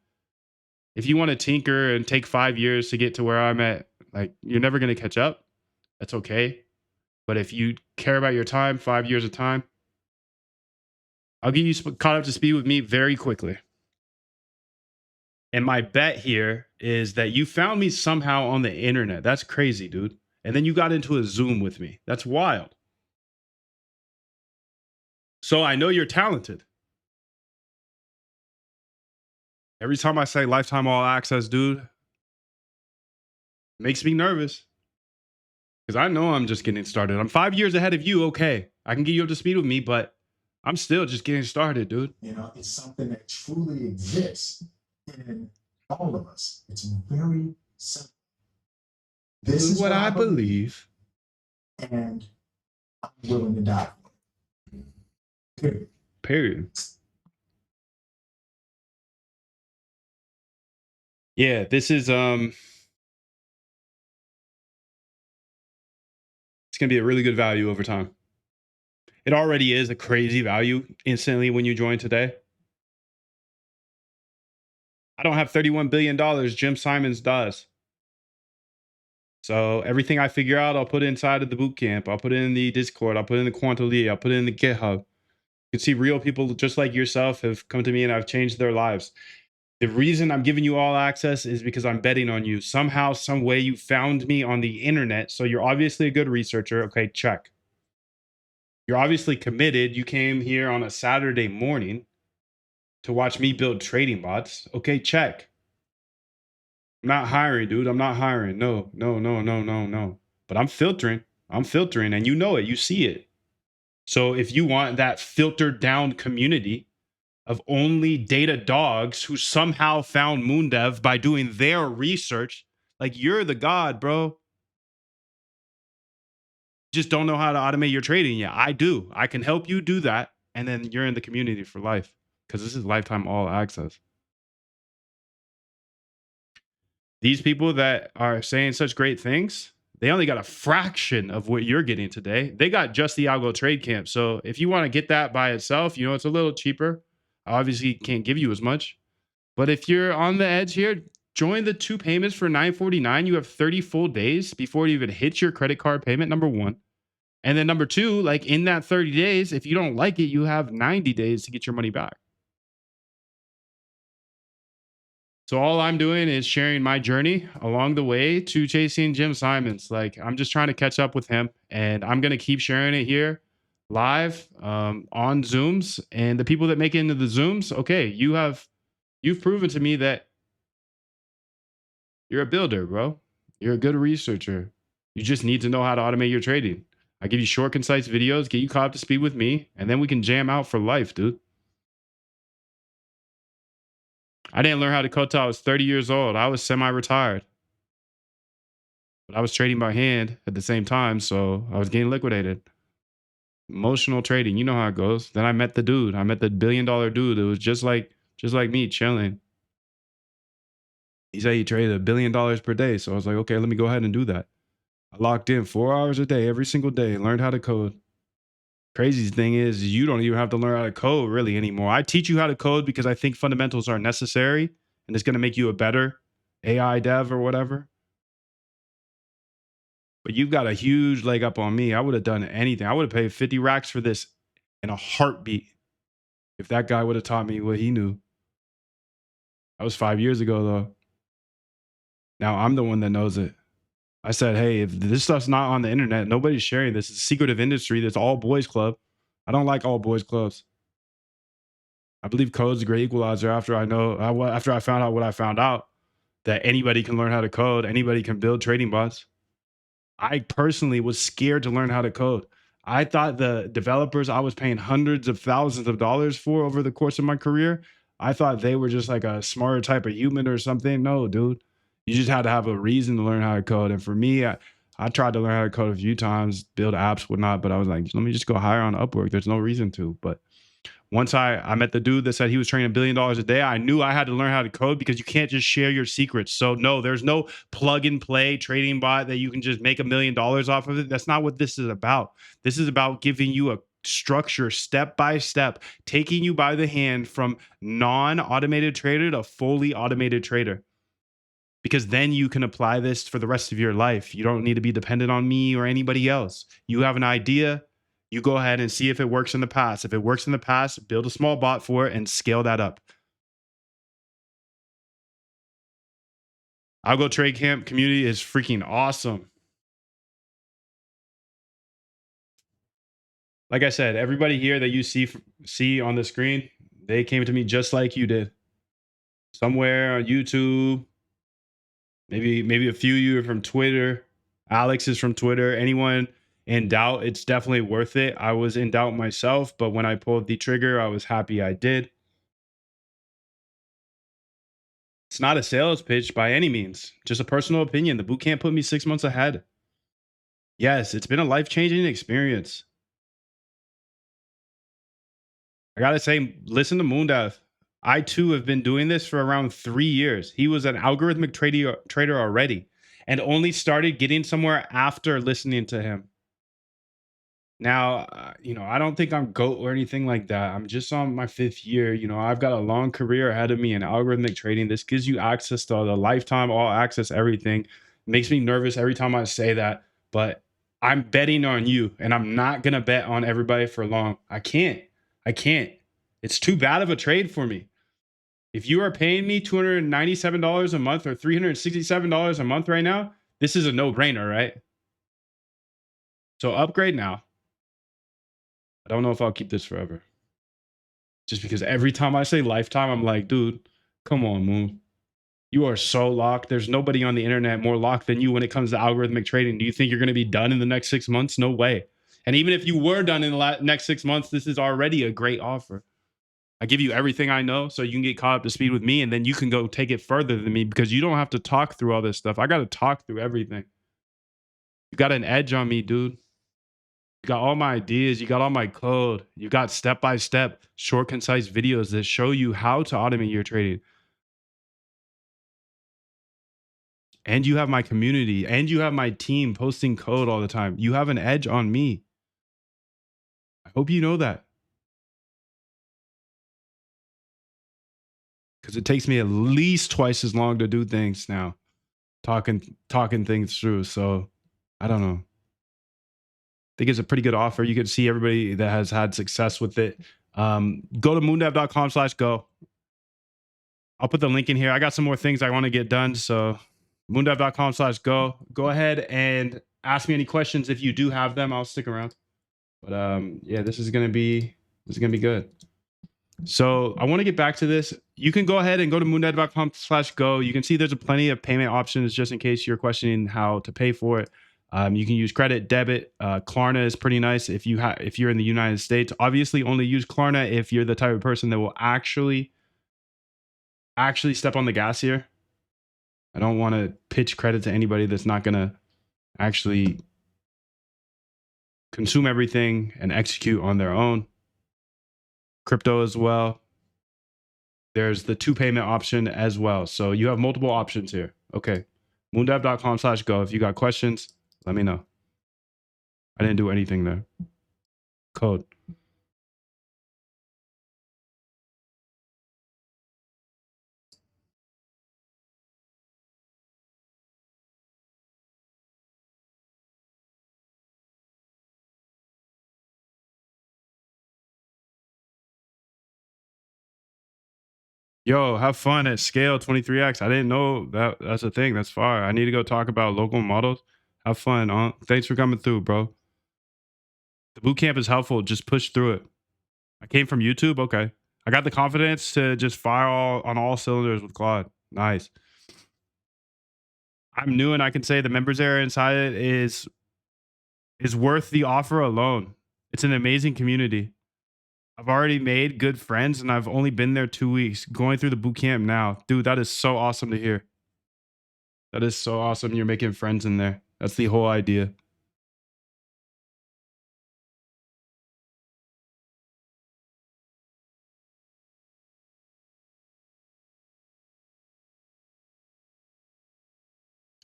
If you want to tinker and take 5 years to get to where I'm at, like you're never going to catch up. That's okay. But if you care about your time, 5 years of time, I'll get you caught up to speed with me very quickly. And my bet here is that you found me somehow on the internet. That's crazy, dude. And then you got into a Zoom with me. That's wild. So I know you're talented. Every time I say lifetime all access, dude, it makes me nervous. Because I know I'm just getting started. I'm 5 years ahead of you. Okay. I can get you up to speed with me, but I'm still just getting started, dude. It's something that truly exists. And All of us. It's very simple. This is what I believe. And I'm willing to die for it. Period. Period. Yeah, this is it's gonna be a really good value over time. It already is a crazy value instantly when you join today. I don't have $31 billion. Jim Simons does. So everything I figure out, I'll put inside of the boot camp. I'll put it in the Discord. I'll put it in the Quantoli. I'll put it in the GitHub. You can see real people just like yourself have come to me and I've changed their lives. The reason I'm giving you all access is because I'm betting on you. Somehow, some way you found me on the internet. So you're obviously a good researcher. Okay, check. You're obviously committed. You came here on a Saturday morning to watch me build trading bots. Okay, check. I'm not hiring, dude. I'm not hiring. No. But I'm filtering. And you know it. You see it. So if you want that filtered down community of only data dogs who somehow found Moondev by doing their research, like you're the god, bro. Just don't know how to automate your trading yet. I do. I can help you do that. And then you're in the community for life because this is lifetime all access. These people that are saying such great things, they only got a fraction of what you're getting today. They got just the Algo Trade Camp. So if you want to get that by itself, you know, it's a little cheaper. I obviously can't give you as much. But if you're on the edge here, join the 2 payments for $9.49. You have 30 full days before it even hits your credit card payment, number one. And then number two, like in that 30 days, if you don't like it, you have 90 days to get your money back. So all I'm doing is sharing my journey along the way to chasing Jim Simons. Like I'm just trying to catch up with him, and I'm gonna keep sharing it here live on Zooms. And the people that make it into the Zooms, okay, you've proven to me that you're a builder, bro. You're a good researcher. You just need to know how to automate your trading. I give you short, concise videos, get you caught up to speed with me, and then we can jam out for life, dude. I didn't learn how to code till I was 30 years old. I was semi-retired. But I was trading by hand at the same time, so I was getting liquidated. Emotional trading, you know how it goes. Then I met the dude. I met the $1 billion dude. It was just like me chilling. He said he traded $1 billion per day. So I was like, okay, let me go ahead and do that. I locked in 4 hours a day, every single day, learned how to code. Crazy thing is, you don't even have to learn how to code really anymore. I teach you how to code because I think fundamentals are necessary and it's going to make you a better AI dev or whatever. But you've got a huge leg up on me. I would have done anything. I would have paid 50 racks for this in a heartbeat if that guy would have taught me what he knew. That was 5 years ago, though. Now I'm the one that knows it. I said, hey, if this stuff's not on the internet, nobody's sharing this. It's a secretive industry. That's all boys club. I don't like all boys clubs. I believe code's a great equalizer after I found out what I found out, that anybody can learn how to code. Anybody can build trading bots. I personally was scared to learn how to code. I thought the developers I was paying hundreds of thousands of dollars for over the course of my career, I thought they were just like a smarter type of human or something. No, dude. You just had to have a reason to learn how to code. And for me, I tried to learn how to code a few times, build apps, whatnot, but I was like, let me just go hire on Upwork. There's no reason to. But once I met the dude that said he was trading $1 billion a day, I knew I had to learn how to code because you can't just share your secrets. So no, there's no plug and play trading bot that you can just make $1 million off of it. That's not what this is about. This is about giving you a structure step by step, taking you by the hand from non-automated trader to fully automated trader. Because then you can apply this for the rest of your life. You don't need to be dependent on me or anybody else. You have an idea, you go ahead and see if it works in the past. If it works in the past, build a small bot for it and scale that up. Algo Trade Camp community is freaking awesome. Like I said, everybody here that you see on the screen, they came to me just like you did. Somewhere on YouTube, maybe a few of you are from Twitter. Alex is from Twitter. Anyone in doubt, it's definitely worth it. I was in doubt myself, but when I pulled the trigger, I was happy I did. It's not a sales pitch by any means. Just a personal opinion. The boot camp put me 6 months ahead. Yes, it's been a life-changing experience. I gotta say, listen to Moondev. I too have been doing this for around 3 years. He was an algorithmic trader already, and only started getting somewhere after listening to him. Now, I don't think I'm GOAT or anything like that. I'm just on my 5th year. I've got a long career ahead of me in algorithmic trading. This gives you access to the lifetime, all access, everything. Makes me nervous every time I say that, but I'm betting on you, and I'm not gonna bet on everybody for long. I can't. I can't. It's too bad of a trade for me. If you are paying me $297 a month or $367 a month right now, this is a no-brainer, right? So upgrade now. I don't know if I'll keep this forever. Just because every time I say lifetime, I'm like, dude, come on, Moon. You are so locked. There's nobody on the internet more locked than you when it comes to algorithmic trading. Do you think you're going to be done in the next 6 months? No way. And even if you were done in the next 6 months, this is already a great offer. I give you everything I know so you can get caught up to speed with me, and then you can go take it further than me because you don't have to talk through all this stuff. I got to talk through everything. You got an edge on me, dude. You got all my ideas. You got all my code. You got step-by-step, short, concise videos that show you how to automate your trading. And you have my community, and you have my team posting code all the time. You have an edge on me. I hope you know that. Because it takes me at least twice as long to do things now, talking things through. So I don't know. I think it's a pretty good offer. You can see everybody that has had success with it. Go to moondev.com/go. I'll put the link in here. I got some more things I want to get done. So moondev.com/go. Go ahead and ask me any questions if you do have them. I'll stick around. But yeah, this is gonna be good. So I want to get back to this. You can go ahead and go to moondev.com/go. You can see there's plenty of payment options just in case you're questioning how to pay for it. You can use credit, debit. Klarna is pretty nice if you're in the United States. Obviously, only use Klarna if you're the type of person that will actually step on the gas here. I don't want to pitch credit to anybody that's not gonna actually consume everything and execute on their own. Crypto as well. There's the 2 payment option as well. So you have multiple options here. Okay. moondev.com/go. If you got questions, let me know. I didn't do anything there. Code. Yo, have fun at Scale 23x. I didn't know that's a thing. That's fire. I need to go talk about local models. Have fun. Thanks for coming through, bro. The boot camp is helpful. Just push through it. I came from YouTube. Okay. I got the confidence to just fire on all cylinders with Claude. Nice. I'm new and I can say the members area inside it is worth the offer alone. It's an amazing community. I've already made good friends and I've only been there 2 weeks. Going through the boot camp now. Dude, that is so awesome to hear. That is so awesome. You're making friends in there. That's the whole idea.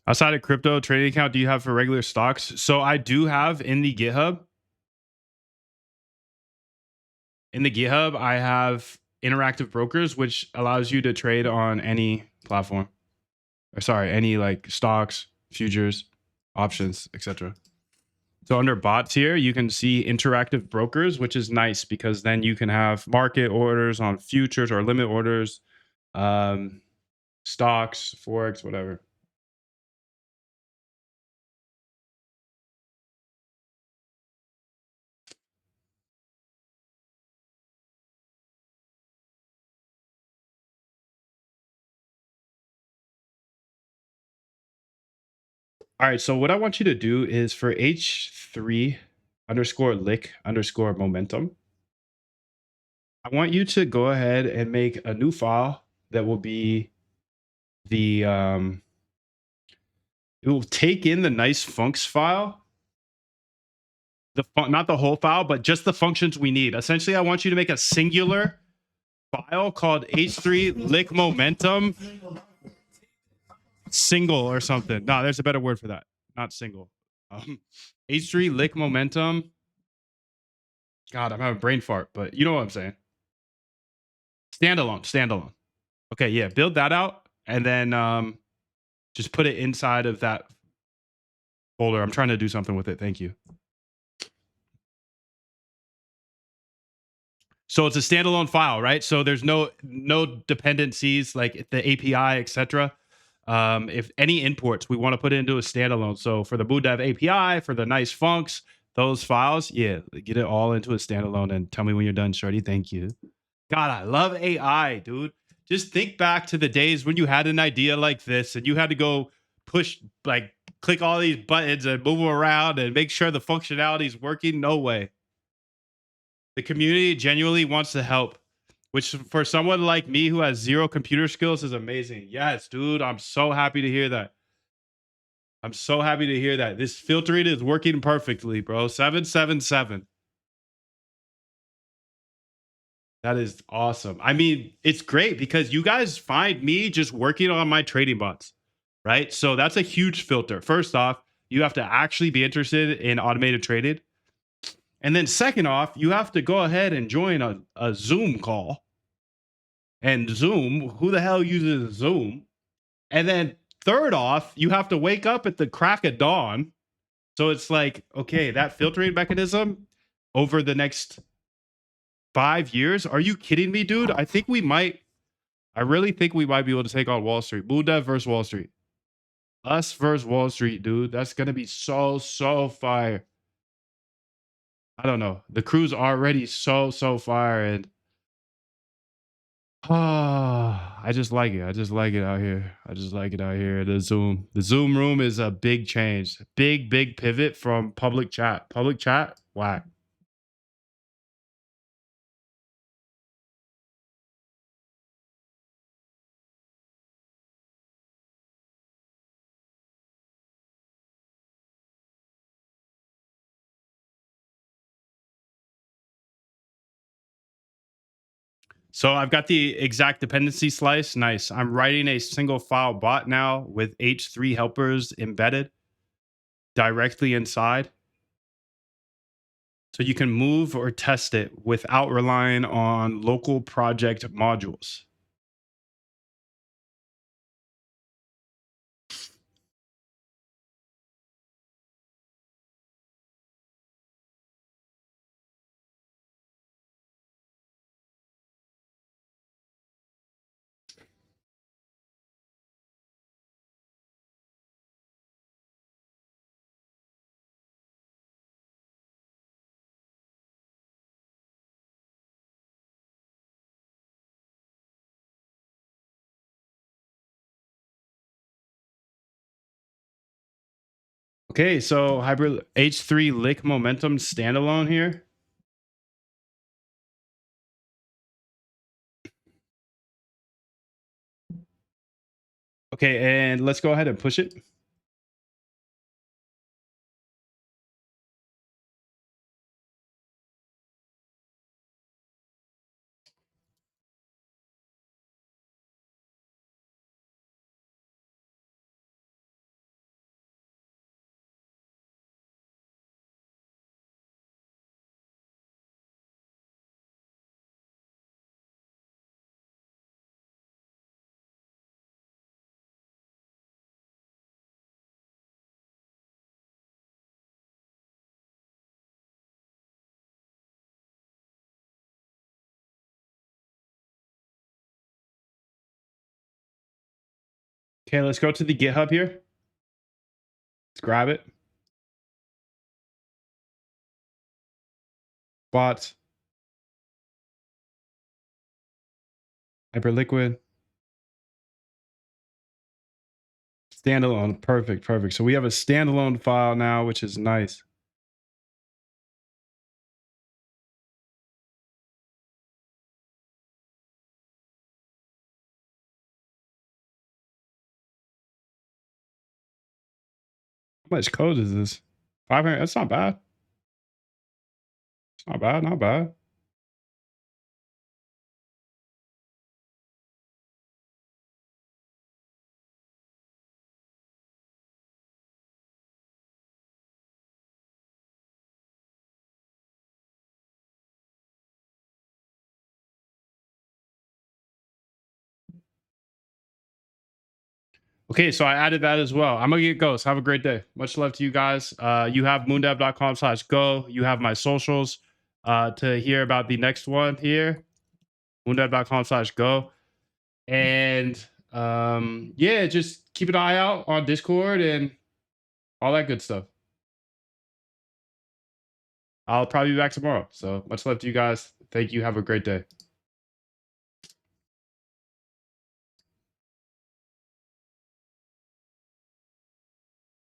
Outside of crypto trading account, do you have for regular stocks? So I do have in the GitHub. In the GitHub, I have interactive brokers, which allows you to trade on any platform. Or sorry, any like stocks, futures, options, etc. So under bots here, you can see interactive brokers, which is nice because then you can have market orders on futures or limit orders, stocks, forex, whatever. All right, so what I want you to do is for h3_lick_momentum, I want you to go ahead and make a new file that will be the it will take in the nice funcs file, not the whole file, but just the functions we need. Essentially, I want you to make a singular file called h3 lick momentum single or something. No, there's a better word for that. Not single. H3 lick momentum. God, I'm having a brain fart, but you know what I'm saying. Standalone. Okay, yeah, build that out and then just put it inside of that folder. I'm trying to do something with it. Thank you. So it's a standalone file, right? So there's no dependencies like the API, etc. If any imports, we want to put it into a standalone. So for the BooDev API, for the nice funcs, those files, yeah, get it all into a standalone and tell me when you're done, Shorty. Thank you. God, I love AI, dude. Just think back to the days when you had an idea like this and you had to go push, like, click all these buttons and move them around and make sure the functionality is working. No way. The community genuinely wants to help, which for someone like me who has zero computer skills is amazing. Yes, dude, I'm so happy to hear that. I'm so happy to hear that. This filtering is working perfectly, bro. 777. That is awesome. I mean, it's great because you guys find me just working on my trading bots, right? So that's a huge filter. First off, you have to actually be interested in automated trading. And then second off, you have to go ahead and join a Zoom call. And Zoom, who the hell uses Zoom? And then third off, you have to wake up at the crack of dawn. So it's like, okay, that filtering mechanism over the next 5 years. Are you kidding me, dude? I really think we might be able to take on Wall Street. BooDev versus Wall Street. Us versus Wall Street, dude. That's gonna be so fire. I don't know. The crew's already so fire, and I just like it. I just like it out here. I just like it out here. The Zoom room is a big change. Big pivot from public chat. Public chat, whack. So I've got the exact dependency slice. Nice. I'm writing a single file bot now with H3 helpers embedded directly inside. So you can move or test it without relying on local project modules. Okay, so hybrid H3 lick momentum standalone here. Okay, and let's go ahead and push it. Okay, let's go to the GitHub here. Let's grab it. Bots. Hyperliquid. Standalone. Perfect. So we have a standalone file now, which is nice. How much code is this? 500. That's not bad. It's not bad. Not bad. Okay, so I added that as well. I'm gonna get Ghost. Have a great day. Much love to you guys. You have moondev.com/go. You have my socials to hear about the next one here. Moondev.com/go. And yeah, just keep an eye out on Discord and all that good stuff. I'll probably be back tomorrow. So much love to you guys. Thank you. Have a great day.